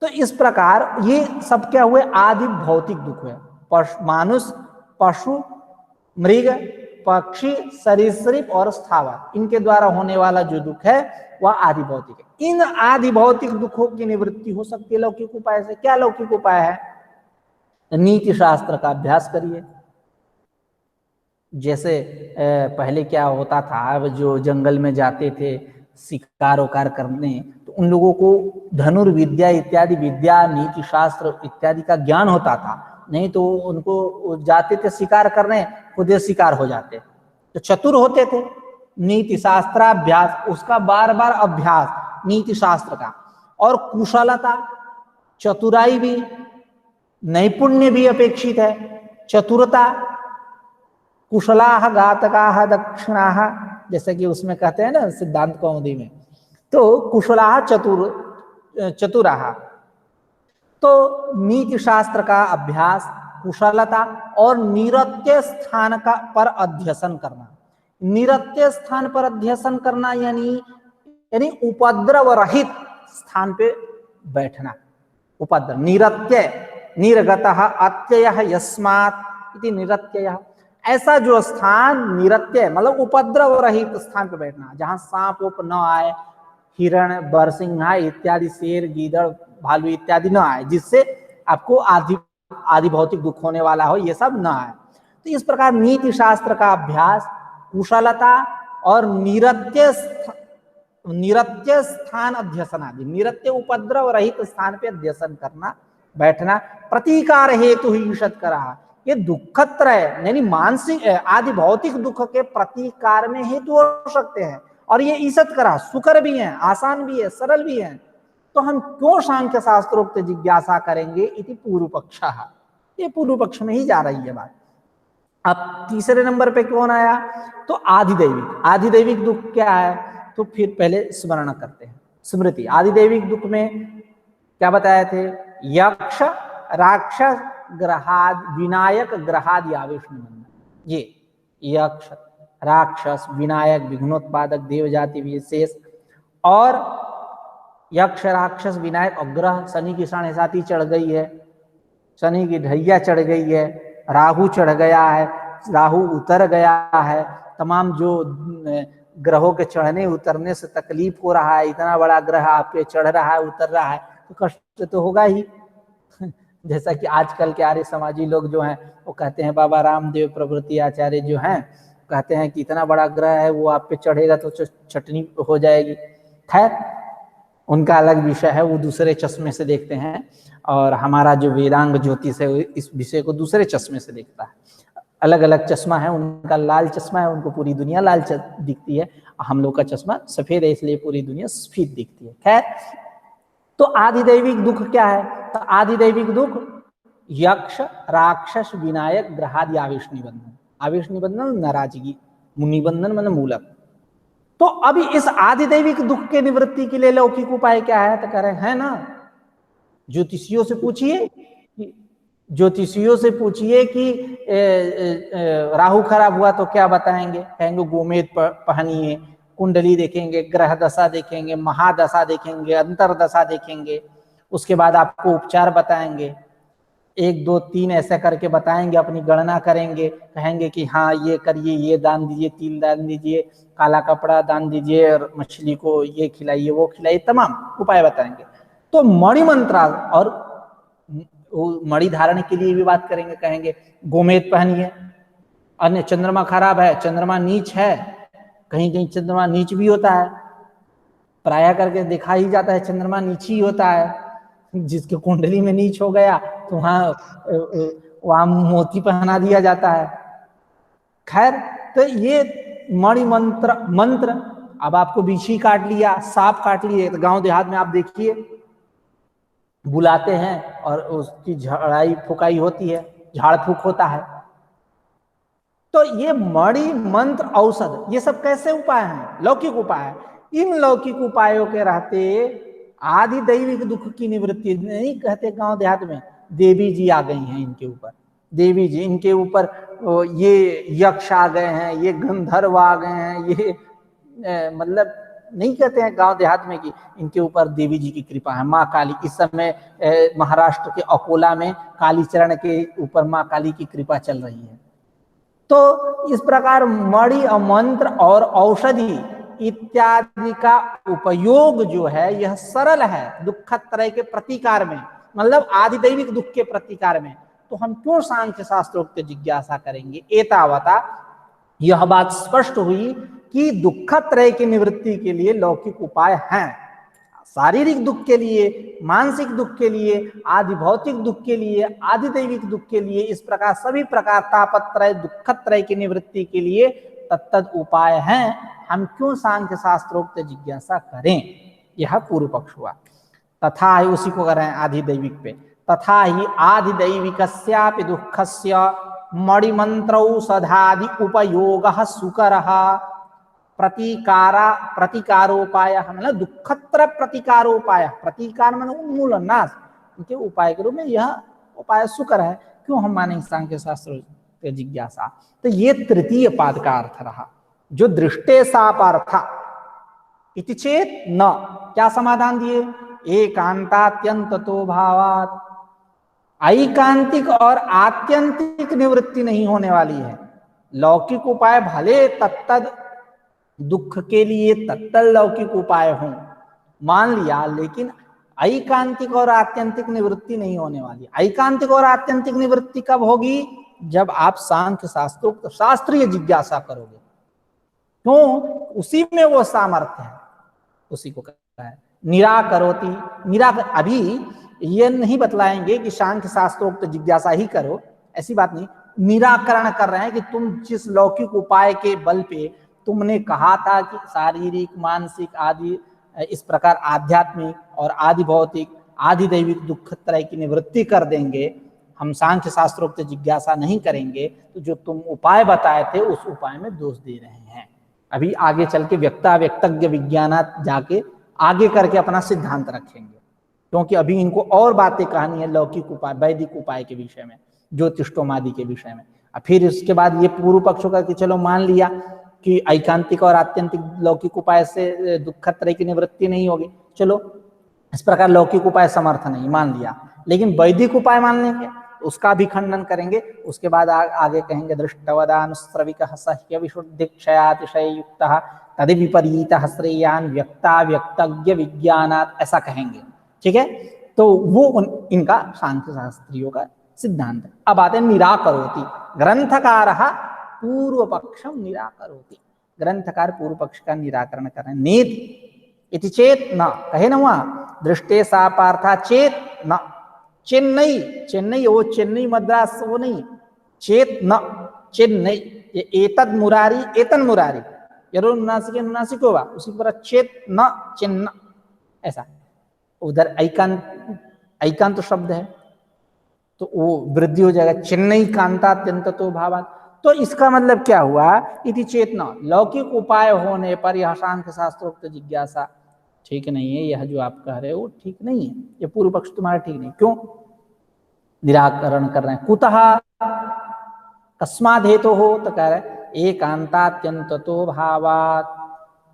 तो इस प्रकार ये सब क्या हुए, आदि भौतिक दुख हुए। मानुष, पशु, मृग, पक्षी, सरीसृप और स्थावर, इनके द्वारा होने वाला जो दुख है वह आदि भौतिक है। इन आदि भौतिक दुखों की निवृत्ति हो सकती है लौकिक उपाय से। क्या लौकिक उपाय है? नीति शास्त्र का अभ्यास करिए। जैसे पहले क्या होता था, जो जंगल में जाते थे शिकार उकार करने, तो उन लोगों को धनुर्विद्या इत्यादि विद्या, नीति शास्त्र इत्यादि का ज्ञान होता था। नहीं तो उनको जाते थे शिकार करने, खुद शिकार हो जाते, तो चतुर होते थे। नीति शास्त्राभ्यास, उसका बार बार अभ्यास नीति शास्त्र का, और कुशलता, चतुराई भी, नैपुण्य भी अपेक्षित है। चतुरता, कुशलाः घातकाः दक्षिणाः, जैसे कि उसमें कहते हैं ना सिद्धांत कौमुदी में, तो कुशलाः चतुराः। तो नीति शास्त्र का अभ्यास, कुशलता और निरत्य स्थान का पर अध्यसन करना। निरत्य स्थान पर अध्यसन करना यानी उपद्रव रहित स्थान पे बैठना। उपद्रव, निरत्य, निर्गतः अत्ययः यस्मात् इति निरत्ययः, ऐसा जो स्थान निरत्य मतलब उपद्रव रहित स्थान पे बैठना, जहां सांप उप न आए, हिरण, बरसिंघा इत्यादि, शेर, गीदड़, भालू इत्यादि न आए, जिससे आपको आदि भौतिक दुख होने वाला हो, ये सब न आए। तो इस प्रकार नीति शास्त्र का अभ्यास, कुशलता और निरत्य स्थान अध्यसन आदि, निरत्य उपद्रव रहित स्थान पे अध्यसन करना, बैठना। प्रतीकार हेतु ही ईषत करा, ये दुखत्रय यानी मानसिक आदि भौतिक दुख के प्रतीकार में हेतु हो सकते हैं, और ये ईषत करा सुकर भी हैं, आसान भी है, सरल भी है। तो हम क्यों सांख्य शास्त्रोक्त जिज्ञासा करेंगे, इति पूर्व पक्ष। ये पूर्व पक्ष में ही जा रही है बात। अब तीसरे नंबर पे कौन आया, तो आधिदैविक। आधिदैविक दुख क्या है, तो फिर पहले स्मरण करते हैं, स्मृति। आधिदैविक दुख में क्या बताए थे, यक्ष, राक्षस, ग्रहाद, विनायक, ग्रहादि आवेश निबंधन। ये यक्ष, राक्षस, विनायक, विघ्नोत्पादक, देव जाति विशेष, और यक्ष, राक्षस, विनायक और ग्रह। शनि की साढ़े साती चढ़ गई है, शनि की ढैया चढ़ गई है, राहु चढ़ गया है, राहु उतर गया है, तमाम जो ग्रहों के चढ़ने उतरने से तकलीफ हो रहा है, इतना बड़ा ग्रह आप पे चढ़ रहा है, उतर रहा है, तो कष्ट तो होगा ही। जैसा कि आजकल के आर्य समाजी लोग जो हैं वो कहते हैं, बाबा रामदेव प्रभृति आचार्य जो हैं कहते हैं कि इतना बड़ा ग्रह है, वो आप पे चढ़ेगा तो चटनी हो जाएगी। खैर उनका अलग विषय है, वो दूसरे चश्मे से देखते हैं, और हमारा जो वेदांग ज्योतिष है इस विषय को दूसरे चश्मे से देखता है। अलग अलग चश्मा है, उनका लाल चश्मा है, उनको पूरी दुनिया लाल दिखती है, हम लोग का चश्मा सफेद है, इसलिए पूरी दुनिया सफेद दिखती है। खैर, तो आधिदैविक दुख क्या है, तो आधिदैविक दुख यक्ष, राक्षस, विनायक, ग्रहादि आवेश निबंधन। आवेश निबंधन नाराजगी, निबंधन मतलब मूलक। तो अभी इस आधिदैविक दुख के निवृत्ति के लिए लौकिक उपाय क्या है, तो कह रहे हैं ना, ज्योतिषियों से पूछिए, ज्योतिषियों से पूछिए कि राहु खराब हुआ तो क्या बताएंगे, कहेंगे गोमेद पहनिए, कुंडली देखेंगे, ग्रह दशा देखेंगे, महादशा देखेंगे, अंतरदशा देखेंगे, उसके बाद आपको उपचार बताएंगे, 1 2 3 ऐसा करके बताएंगे, अपनी गणना करेंगे, कहेंगे कि हाँ ये करिए, ये दान दीजिए, तिल दान दीजिए, काला कपड़ा दान दीजिए, और मछली को ये खिलाइए, वो खिलाइए, तमाम उपाय बताएंगे। तो मणि मंत्र और मणि धारण के लिए भी बात करेंगे, कहेंगे गोमेद पहनिए। अन्य चंद्रमा खराब है, चंद्रमा नीच है, कहीं कहीं चंद्रमा नीच भी होता है, प्राय करके देखा ही जाता है चंद्रमा नीच ही होता है। जिसके कुंडली में नीच हो गया तो वहाँ वहां मोती पहना दिया जाता है। खैर, तो ये मणि मंत्र मंत्र, अब आपको बिच्छी काट लिया, सांप काट लिए, तो गांव देहात में आप देखिए बुलाते हैं और उसकी झाड़ाई फुकाई होती है, झाड़ फूक होता है। तो ये मणि मंत्र औषध ये सब कैसे उपाय हैं? लौकिक उपाय है। इन लौकिक उपायों के रहते आदि दैविक दुख की निवृत्ति नहीं कहते। गांव देहात में देवी जी आ गई हैं इनके ऊपर, देवी जी इनके ऊपर, ये यक्ष आ गए हैं, ये गंधर्व आ गए हैं, ये मतलब नहीं कहते हैं गांव देहात में कि इनके ऊपर देवी जी की कृपा है। माँ काली, इस समय महाराष्ट्र के अकोला में कालीचरण के ऊपर माँ काली की कृपा चल रही है। तो इस प्रकार मणि और मंत्र और औषधि इत्यादि का उपयोग जो है यह सरल है दुखत्रय के प्रतिकार में, मतलब आदिदैविक दुख के प्रतिकार में। तो हम क्यों सांख्य शास्त्रोक्त जिज्ञासा करेंगे? एतावता यह बात स्पष्ट हुई कि दुखत्रय की निवृत्ति के लिए लौकिक उपाय हैं। शारीरिक दुख के लिए, मानसिक दुख के लिए, आदि भौतिक दुख के लिए, आदि दैविक दुख के लिए, इस प्रकार सभी प्रकार तापत्रय दुखत्रय की निवृत्ति के लिए तत्तद उपाय हैं। हम क्यों सांख्य शास्त्रोक्त जिज्ञासा करें? यह पूर्व पक्ष हुआ। तथा ही उसी को कर रहे हैं आदि दैविक पे। तथा ही आदि दैविकस्यापि दुःखस्य मणिमंत्रौषधादि उपयोगः सुकरः प्रतिकारोपाय, मतलब दुखत्र प्रतिकारोपाय, प्रतिकार मतलब उन्मूलन नाश, उनके उपाय के रूप में यह उपाय सुकर है। क्यों हम मानेंगे सांख्य शास्त्र के जिज्ञासा? तो ये तृतीय पाद का अर्थ रहा, जो दृष्टे सापार्था इति चेत न, क्या समाधान दिए? एकांतात्यंत तो भावात, ऐकांतिक और आत्यंतिक निवृत्ति नहीं होने वाली है। लौकिक उपाय भले तत्तद दुख के लिए तत्तल लौकिक उपाय हों, मान लिया, लेकिन ऐकांतिक और आत्यंतिक निवृत्ति नहीं होने वाली। ऐकांतिक और आत्यंतिक निवृत्ति कब होगी? जब आप सांख्य शास्त्रोक्त शास्त्रीय जिज्ञासा करोगे। क्यों? उसी में वो सामर्थ्य है, उसी को कहता है निराकरोति। अभी ये नहीं बतलाएंगे कि सांख्य शास्त्रोक्त जिज्ञासा ही करो, ऐसी बात नहीं। निराकरण कर रहे हैं कि तुम जिस लौकिक उपाय के बल पे तुमने कहा था कि शारीरिक, मानसिक आदि इस प्रकार आध्यात्मिक और आदि भौतिक, आदि दैविक दुख त्रय की निवृत्ति कर देंगे, हम सांख्य शास्त्रोक्त जिज्ञासा नहीं करेंगे, तो जो तुम उपाय बताए थे उस उपाय में दोष दे रहे हैं। अभी आगे चल के व्यक्ताव्यक्तज्ञ विज्ञानात जाके आगे करके अपना सिद्धांत रखेंगे, क्योंकि अभी इनको और बातें कहनी है लौकिक उपाय, वैदिक उपाय के विषय में, ज्योतिष्टोमादि के विषय में। और फिर इसके बाद ये पूर्व पक्ष होगा कि चलो मान लिया कि ऐकांतिक और आत्यंतिक लौकिक उपाय से दुखत्रय की निवृत्ति नहीं होगी, चलो इस प्रकार लौकिक उपाय समर्थ नहीं, मान लिया, लेकिन वैदिक उपाय मान लेंगे, उसका भी खंडन करेंगे। उसके बाद आगे कहेंगे दृष्टवदानुस्रविकः सह्य विशुद्धिक्षयातिशय युक्तः तदि विपरीतः श्रेयान् व्यक्ताव्यक्तज्ञ विज्ञानात्, ऐसा कहेंगे। ठीक है, तो वो इनका सांख्य शास्त्रियों का सिद्धांत है। अब आते हैं निराकरोति। ग्रंथकारः पूर्व पक्षम निराकरोति, ग्रंथकार पूर्व पक्ष का निराकरण कर रहे हैं। नेति इति चेत न, कहे न वहां दृष्टे सापार्था चेत न, चेन्नई, चेन्नई वो चेन्नई मद्रास वो नहीं, चेत न चेन्नई, ये एतद मुरारी एतन मुरारी, यरो नुनासिके नुनासिक होगा, उसी पर चेत न चेन्न, ऐसा। उधर ऐकांत शब्द है तो वो वृद्धि हो जाएगा, चेन्नई कांतात्यंत तो भावात। तो इसका मतलब क्या हुआ? इति चेतना, लौकिक उपाय होने पर यह सांख्य शास्त्रोक्त जिज्ञासा ठीक नहीं है। यह जो आप कह रहे हो ठीक नहीं है, ये पूर्व पक्ष तुम्हारा ठीक नहीं। क्यों निराकरण कर रहे हैं? कुतः कस्मात् हेतु हो, तो कह रहे एकांतात्यंत तो भावात,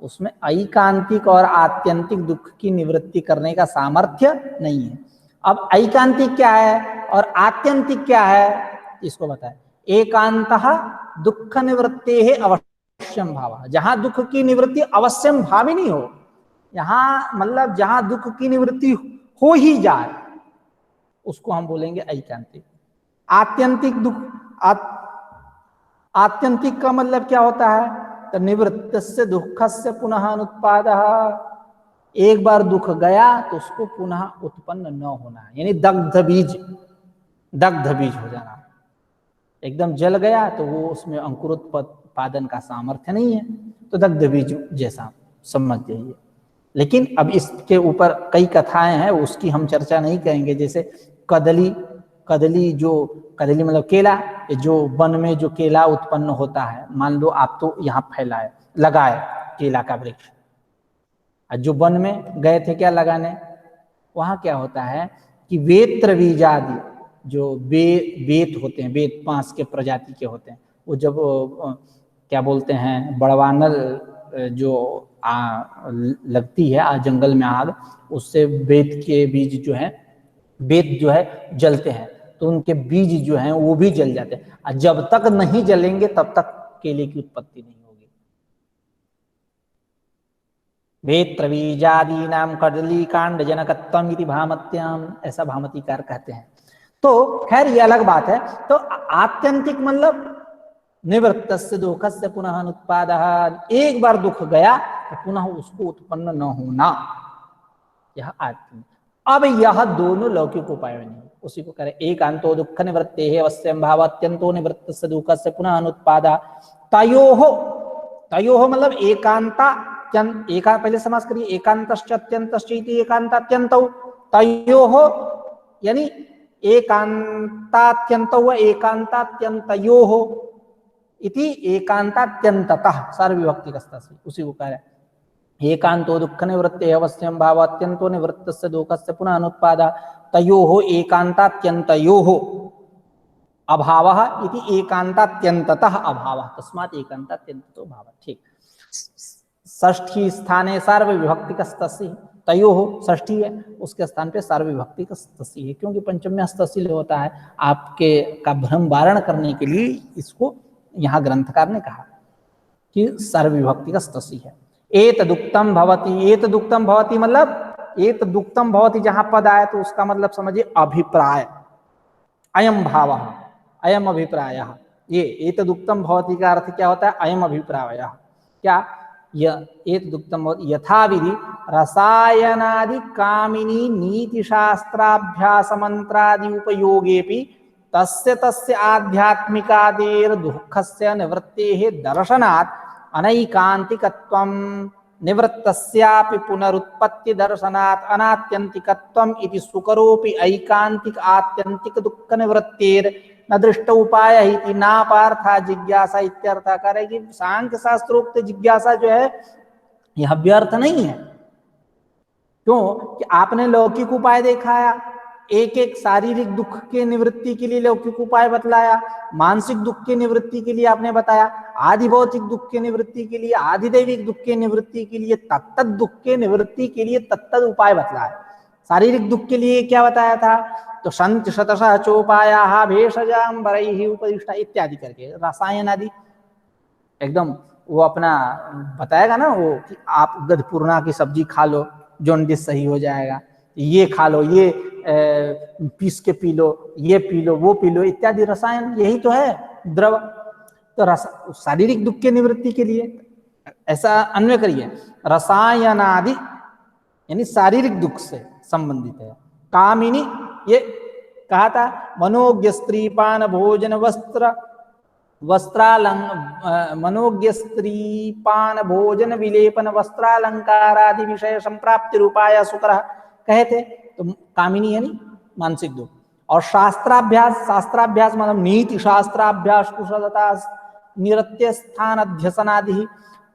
उसमें ऐकांतिक और आत्यंतिक दुख की निवृत्ति करने का सामर्थ्य नहीं है। अब ऐकांतिक क्या है और आत्यंतिक क्या है, इसको बताए। एकांतः दुख निवृत्ते है अवश्यम भाव, जहां दुख की निवृत्ति अवश्यम भावी नहीं हो, यहां मतलब जहां दुख की निवृत्ति हो ही जाए, उसको हम बोलेंगे ऐकांतिक। आत्यंतिक दुख, आत्यंतिक का मतलब क्या होता है? तो निवृत्तस्य दुःखस्य पुनः अनुत्पादः, एक बार दुख गया तो उसको पुनः उत्पन्न न होना, यानी दग्ध बीज हो जाना। एकदम जल गया तो वो उसमें अंकुरोत्पादन का सामर्थ्य नहीं है, तो दग्ध बीज जैसा समझ जाइए। लेकिन अब इसके ऊपर कई कथाएं हैं, उसकी हम चर्चा नहीं करेंगे। जैसे कदली कदली मतलब केला, जो वन में जो केला उत्पन्न होता है, मान लो आप तो यहाँ फैलाए लगाए केला का वृक्ष, जो वन में गए थे क्या लगाने, वहां क्या होता है कि वेत्र बीजादि जो बेत होते हैं, बेत बांस के प्रजाति के होते हैं, वो जब क्या बोलते हैं बड़वानल जो लगती है जंगल में आग, उससे बेत के बीज जो है, बेत जो है जलते हैं, तो उनके बीज जो हैं वो भी जल जाते हैं, और जब तक नहीं जलेंगे तब तक केले की उत्पत्ति नहीं होगी। वेत्र बीजादीनां कदली कांड जनकत्वम इति भामत्याम, ऐसा भामतीकार कहते हैं। तो खैर ये अलग बात है। तो आत्यंतिक मतलब निवृत्तस्य दुःखस्य पुनः अनुत्पादः, एक बार दुख गया तो पुनः उसको उत्पन्न न होना, यह आत्यंतिक। अब यह दोनों लौकिक उपाय नहीं, उसी को करें एकांतो दुःख निवृत्ते है अवश्यम भाव अत्यंतो निवृत्तस्य दुःखस्य पुनः अनुत्पादः। तयोः मतलब एकांता पहले समास करिए, एकांतश्च अत्यंतश्च इति एकांतात्यन्तौ, तयोः यानी एकांतात्यन्तौ व एकांतात्यन्तयोः इति एकांतात्यन्ततः सार्वविभक्तिकस्तस्य, उसी को कह रहे हैं एकांतो दुःख निवृत्ते अवश्यम भाव अत्यंतो निवृत्तस्य दुःखस्य पुनः अनुत्पादः, तयोः एकांतात्यन्तयोः अभावः इति एकांतात्यन्ततः अभावः, तस्मात् एकांतात्यन्ततो भावः। ठीक, षष्ठी स्थाने सार्वविभक्तिकस्तस्य, तयोः षष्ठी है, उसके स्थान पे सार्वविभक्तिकस्तस्य है, क्योंकि पंचम्य हस्तशील होता है। आपके का भ्रम वारण करने के लिए इसको यहाँ ग्रंथकार ने कहा कि सार्वविभक्तिकस्तस्य है। एतदुक्तम भवति, एतदुक्तम भवति मतलब एतदुक्तम भवति जहां पद आए तो उसका मतलब समझिए अभिप्राय, अयम भावः, अयम अभिप्रायः। ये एतदुक्तम भवति का अर्थ क्या होता है, अयम अभिप्रायः। क्या एतदुक्तम यथाविधि रसायनादि कामिनी नीतिशास्त्राभ्यास मंत्रादि उपयोगेपि तस्य तस्य आध्यात्मिकादेर दुःखस्य निवृत्तेः दर्शनात् अनैकान्तिकत्वं निवृत्तस्यापि पुनरुत्पत्ति दर्शनात् अनात्यन्तिकत्वम् इति सुकरोपि ऐकान्तिक आत्यन्तिक दुःख निवृत्तेर न दृष्ट उपाय ही ना पार्था जिज्ञासा इत्यर्थ। करेगी सांख्य शास्त्रोक्त जिज्ञासा जो है यह व्यर्थ नहीं है। क्यों कि आपने लौकिक उपाय दिखाया, एक एक शारीरिक दुख के निवृत्ति के लिए लौकिक उपाय बतलाया, मानसिक दुख के निवृत्ति के लिए आपने बताया, आदि भौतिक दुख के निवृत्ति के लिए, आदि दैविक दुख के निवृत्ति के लिए, तत्त दुख के निवृत्ति के लिए तत्त उपाय बतलाया। शारीरिक दुख के लिए क्या बताया था, तो संत शतशः चोपाया भेषजाम बरैहि उपदिष्टा इत्यादि करके रसायन आदि एकदम वो अपना बताएगा ना, वो कि आप गधपूर्णा की सब्जी खा लो जॉन्डिस सही हो जाएगा, ये खा लो, ये पीस के पी लो, ये पी लो, वो पी लो इत्यादि। रसायन यही तो है द्रव। तो शारीरिक दुख के निवृत्ति के लिए ऐसा अन्वय करिए, रसायनादि यानी शारीरिक दुख से संबंधित है। कामिनी ये कहा था, मनोज्ञ स्त्रीपान भोजन वस्त्र मनोज्ञ स्त्रीपान भोजन विलेपन वस्त्रालंकारादि विषय संप्राप्ति रूपाया सुकरः कहे थे। तो कामिनी यानी मानसिक दुख। और शास्त्राभ्यास मतलब नीति शास्त्राभ्यास कुशलता निरत्य स्थान अध्यसनादि।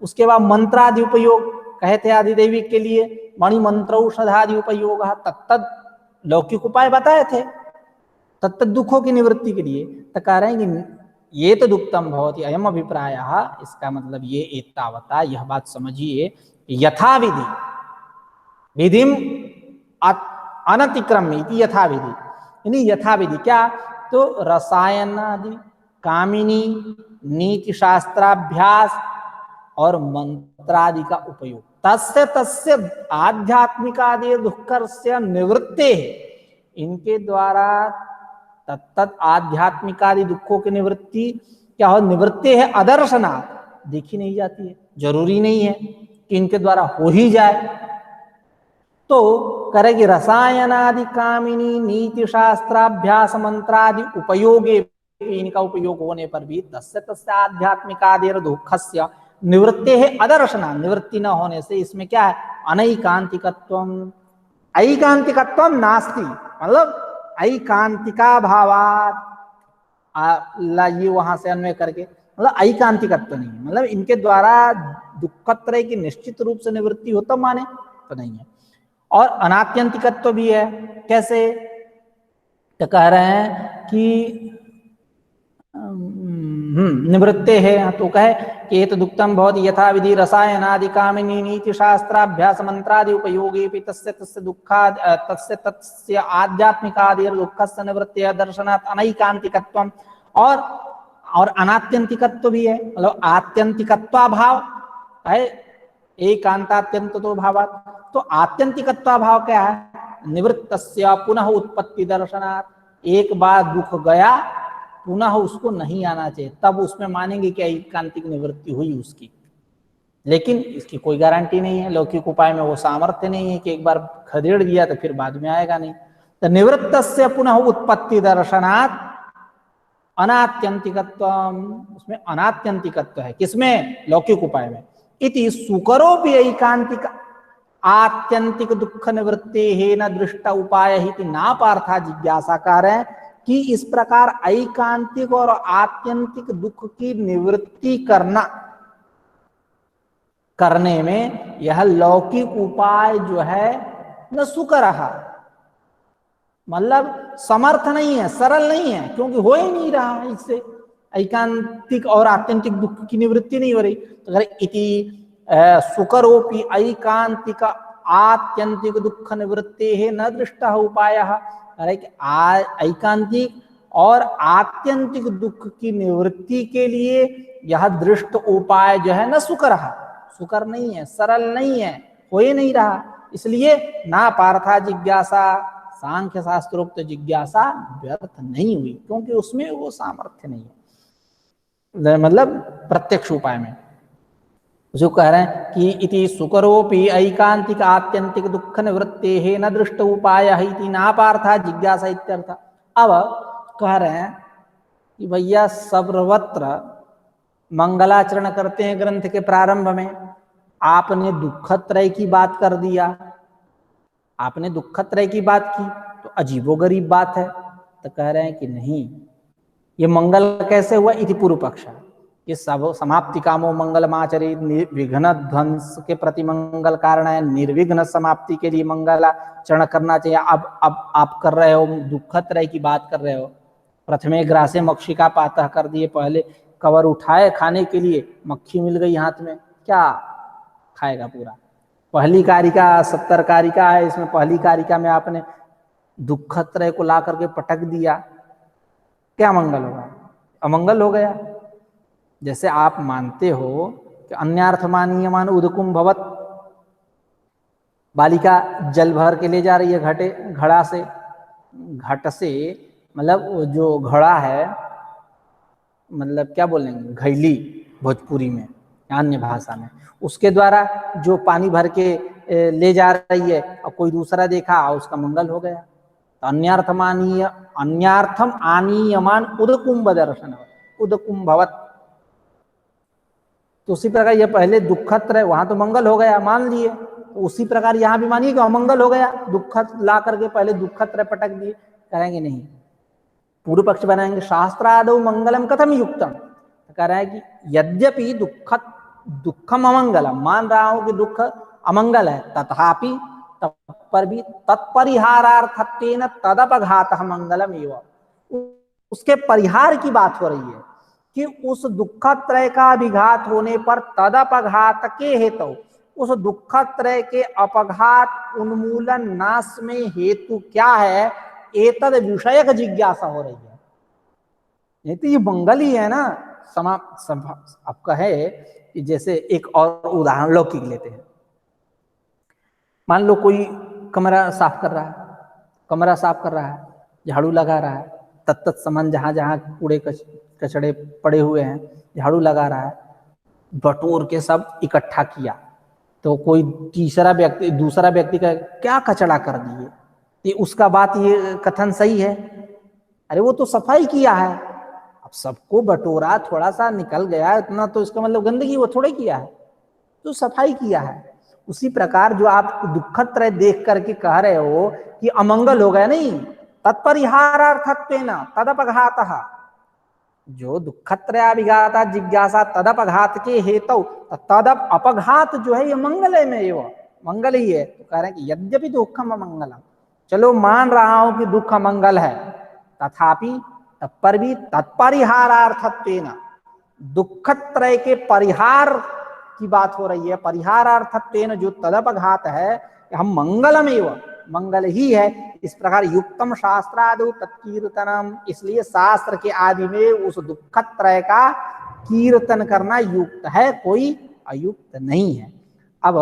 उसके बाद मंत्रादि उपयोग कहे थे आदिदेवी के लिए, मणि मंत्रौषधादि उपयोग तत्त लौकिक उपाय बताए थे तत्त दुखों की निवृत्ति के लिए। तो कह रहे हैं कि ये तो दुक्तम भवति अयम अभिप्राय, इसका मतलब ये एतावता, यह बात समझिए, यथाविधि विधिम अनतिक्रम यथाविधि, यानी यथाविधि क्या, तो रसायन आदि, कामिनी, नीति शास्त्राभ्यास और मंत्रादि का उपयोग, तस्य तस्य आध्यात्मिकादि दुःखस्य निवृत्ते, इनके द्वारा तत्त आध्यात्मिकादि दुखों की निवृत्ति क्या हो, निवृत्ति है अदर्शनात्, देखी नहीं जाती है, जरूरी नहीं है कि इनके द्वारा हो ही जाए। तो करेगी रसायनादि कामिनी नीति शास्त्राभ्यास मंत्रादि उपयोगे इनका उपयोग होने पर भी तस्य तस्य आध्यात्मिकादेर दुःखस्य निवृत्तेः अदर्शना, निवृत्ति न होने से इसमें क्या है, अनैकांतिकत्वम, ऐकांतिकत्वम नास्ति, मतलब ऐकांतिका भावात, ये वहां से अन्वय करके, मतलब ऐकांतिकत्व नहीं, मतलब इनके द्वारा दुःखत्रय की निश्चित रूप से निवृत्ति हो, तो माने तो नहीं है। और अनात्यंतिकत्व भी है। कैसे, तो कह रहे हैं कि निवृत्ते है, तो कहे कि एत दुक्तम भवति यथा विधि रसायनादि कामिनी नीति शास्त्राभ्यास मंत्रादि उपयोगी तस्य तस्य दुःखा तस्य तस्य आध्यात्मिकादि दुःखस्य निवृत्ति दर्शनात् अनैकांतिकत्वम, और अनात्यंतिकत्व भी है, मतलब आत्यंतिकत्वाभाव है, एकांतात्यंतो भावात्। तो आत्यंतिकत्वाभाव क्या है, निवृत्तस्य पुनः उत्पत्ति दर्शनात्, एक बार दुख गया पुनः उसको नहीं आना चाहिए, तब उसमें मानेंगे कि ऐकांतिक निवृत्ति हुई उसकी। लेकिन इसकी कोई गारंटी नहीं है, लौकिक उपाय में वो सामर्थ्य नहीं है कि एक बार खदेड़ दिया तो फिर बाद में आएगा नहीं। तो निवृत्तस्य पुनः उत्पत्ति दर्शनात् अनात्यंतिकत्व, उसमें अनात्यंतिकत्व है, किसमें, लौकिक उपाय में। इति सुकरोपि ऐकांतिक आत्यंतिक दुख निवृत्ति है न दृष्ट उपाय ही ना पार्था जिज्ञासाकार है कि इस प्रकार ऐकांतिक और आत्यंतिक दुख की निवृत्ति करने में यह लौकिक उपाय जो है न सुकरहा, मतलब समर्थ नहीं है, सरल नहीं है, क्योंकि हो ही नहीं रहा इससे, ऐकांतिक और आत्यंतिक दुख की निवृत्ति नहीं हो रही। तो अगर इति सुकरोपि ऐकांतिक आत्यंतिक दुख निवृत्ति है न दृष्ट उपाय, ऐकांतिक और आत्यंतिक दुख की निवृत्ति के लिए यह दृष्ट उपाय जो है न सुकरहा, सुकर नहीं है, सरल नहीं है, हो ही नहीं रहा, इसलिए ना पार्था जिज्ञासा, सांख्य शास्त्रोक्त जिज्ञासा व्यर्थ नहीं हुई, क्योंकि उसमें वो सामर्थ्य नहीं है, मतलब प्रत्यक्ष उपाय में। जो कह रहे हैं कि इति सुकरोपि ऐकांतिक आत्यंतिक दुख निवृत्ते है न दृष्ट उपाय इति ना पार्था जिज्ञासा इत्यर्थ। अब कह रहे हैं कि भैया सर्वत्र मंगलाचरण करते हैं ग्रंथ के प्रारंभ में, आपने दुखत्रय की बात कर दिया, आपने दुखत्रय की बात की तो अजीबोगरीब बात है। तो कह रहे हैं कि नहीं, ये मंगल कैसे हुआ, इति पूर्व पक्ष, ये सब समाप्ति कामो मंगलमाचरित, विघ्न ध्वंस के प्रति मंगल कारण है, निर्विघ्न समाप्ति के लिए मंगलाचरण करना चाहिए। अब आप कर रहे हो, दुखत्रय की बात कर रहे हो, प्रथमे ग्रासे मक्षिका पातः कर दिए, पहले कवर उठाए खाने के लिए, मक्खी मिल गई हाथ में, क्या खाएगा पूरा। पहली कारिका 70 कारिका है, इसमें पहली कारिका में आपने दुखत्रय को ला करके पटक दिया, क्या मंगल होगा, अमंगल हो गया। जैसे आप मानते हो कि अन्यार्थमानीयमान उदकुम भवत, बालिका जल भर के ले जा रही है घड़ा से, घट से मतलब जो घड़ा है, मतलब क्या बोलेंगे, घैली भोजपुरी में, अन्य भाषा में, उसके द्वारा जो पानी भर के ले जा रही है, और कोई दूसरा देखा उसका मंगल हो गया। तो अन्यार्थम आनीयमान उदकुंभ दर्शन, उदकुंभ भवत। तो उसी प्रकार ये पहले दुखत्रय, वहां तो मंगल हो गया मान लिए, तो उसी प्रकार यहाँ भी मानिए कि अमंगल हो गया, दुख ला करके पहले दुखत्रय पटक दिए। करेंगे नहीं, पूर्व पक्ष बनाएंगे, शास्त्रादौ मंगलम कथम युक्तम। कह रहा है कि यद्यपि दुखम अमंगलम, मान रहा हूं कि दुख अमंगल है, तथापि तब पर भी तत्परिहारार्थत्वेन तदपघातः मंगलम एवं, उसके परिहार की बात हो रही है कि उस दुखत्रय का विघात होने पर तदपघात के हेतु, उस दुखत्रय के अपघात उन्मूलन नाश में हेतु क्या है, एतद विषयक जिज्ञासा हो रही है। नहीं तो ये मंगल ही है ना। अब कहे कि जैसे एक और उदाहरण लौकिक लेते हैं, मान लो कोई कमरा साफ कर रहा है, कमरा साफ कर रहा है, झाड़ू लगा रहा है, तत्त सामान जहां जहां कूड़े कचड़े पड़े हुए हैं झाड़ू लगा रहा है, बटोर के सब इकट्ठा किया, तो कोई दूसरा व्यक्ति का क्या कचड़ा कर दिए, ये उसका बात, ये कथन सही है, अरे वो तो सफाई किया है, सबको बटोरा, थोड़ा सा निकल गया इतना, तो इसका मतलब गंदगी वो थोड़े किया है, तो सफाई किया है। उसी प्रकार जो आप दुखद त्रय देख करके कह रहे हो कि अमंगल हो गया, नहीं, तत्परिहारार्थत्वेन तदपघातः, जो दुःखत्रयाभिघाता जिज्ञासा तदपघात के हेतु, तदप अपघात जो है ये मंगल है में, ये मंगल ही है। तो कह रहे हैं कि यद्यपि दुखम अमंगलम, चलो मान रहा हूं कि दुख अमंगल है, तथापि तब पर भी तत्परिहारार्थत्वेन, दुःखत्रय के परिहार की बात हो रही है, परिहारार्थत्वेन जो तदपघात है, हम मंगलमेव, मंगल ही है। इस प्रकार युक्तम शास्त्रादि तत्कीर्तनम, इसलिए शास्त्र के आदि में उस दुःखत्रय का कीर्तन करना युक्त है, कोई अयुक्त नहीं है। अब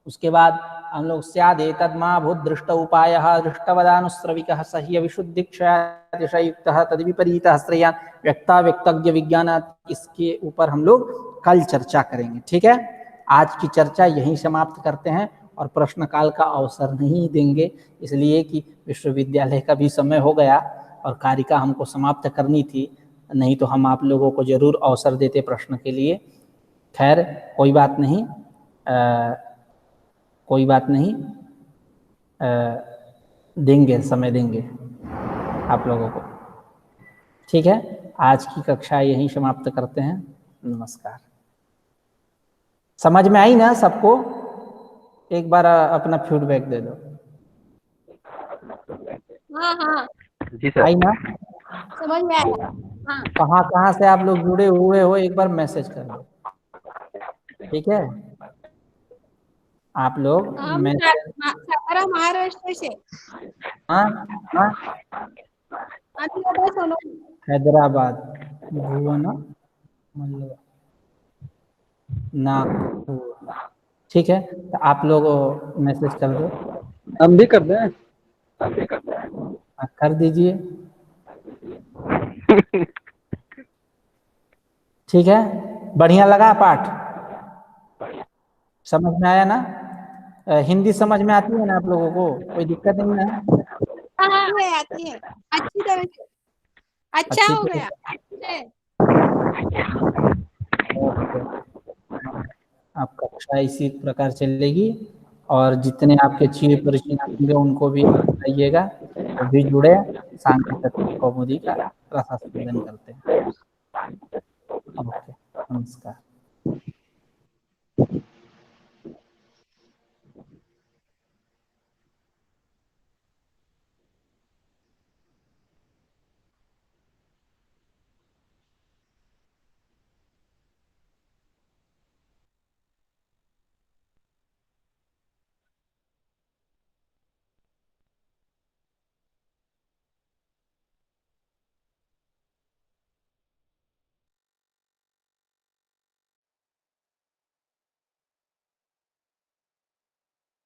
उसके बाद हम लोग स्यादेतद्मा भूत दृष्ट उपाय दृष्टवदानुश्रविकः सह्य विशुद्धि क्षयातिशयुक्तः तद्विपरीतः श्रेयान् व्यक्ता व्यक्तज्ञ विज्ञान, इसके ऊपर हम लोग कल चर्चा करेंगे। ठीक है, आज की चर्चा यहीं समाप्त करते हैं और प्रश्न काल का अवसर नहीं देंगे, इसलिए कि विश्वविद्यालय का भी समय हो गया और कारिका हमको समाप्त करनी थी, नहीं तो हम आप लोगों को जरूर अवसर देते प्रश्न के लिए। खैर कोई बात नहीं, कोई बात नहीं, देंगे, समय देंगे आप लोगों को। ठीक है, आज की कक्षा यहीं समाप्त करते हैं। नमस्कार। समझ में आई ना सबको? एक बार अपना फीडबैक दे दो। हाँ हाँ जी सर। आई ना? समझ में आया। हाँ कहाँ से आप लोग जुड़े हुए हो एक बार मैसेज कर दो। ठीक है, आप लोग हम मैसेज। सातारा महाराष्ट्र से। हाँ हाँ, आदिलाबाद सोनू। हैदराबाद, भुवन, मल्लवा, नागपुर। ठीक है, तो आप लोग मैसेज कर दो। हम भी कर दें। कर दीजिए। ठीक है, बढ़िया लगा पाठ? समझ में आया ना? हिंदी समझ में आती है ना आप लोगों को? कोई दिक्कत नहीं है? हाँ आती है अच्छी तरह से। अच्छा अच्छी हो तरह गया। ओके। आप कक्षा इसी प्रकार चलेगी और जितने आपके अच्छे परिचित होंगे उनको भी बताइएगा, वो भी जुड़े, शांति तत्व कौमुदी का रसास्वादन करते हैं। ओके, नमस्कार।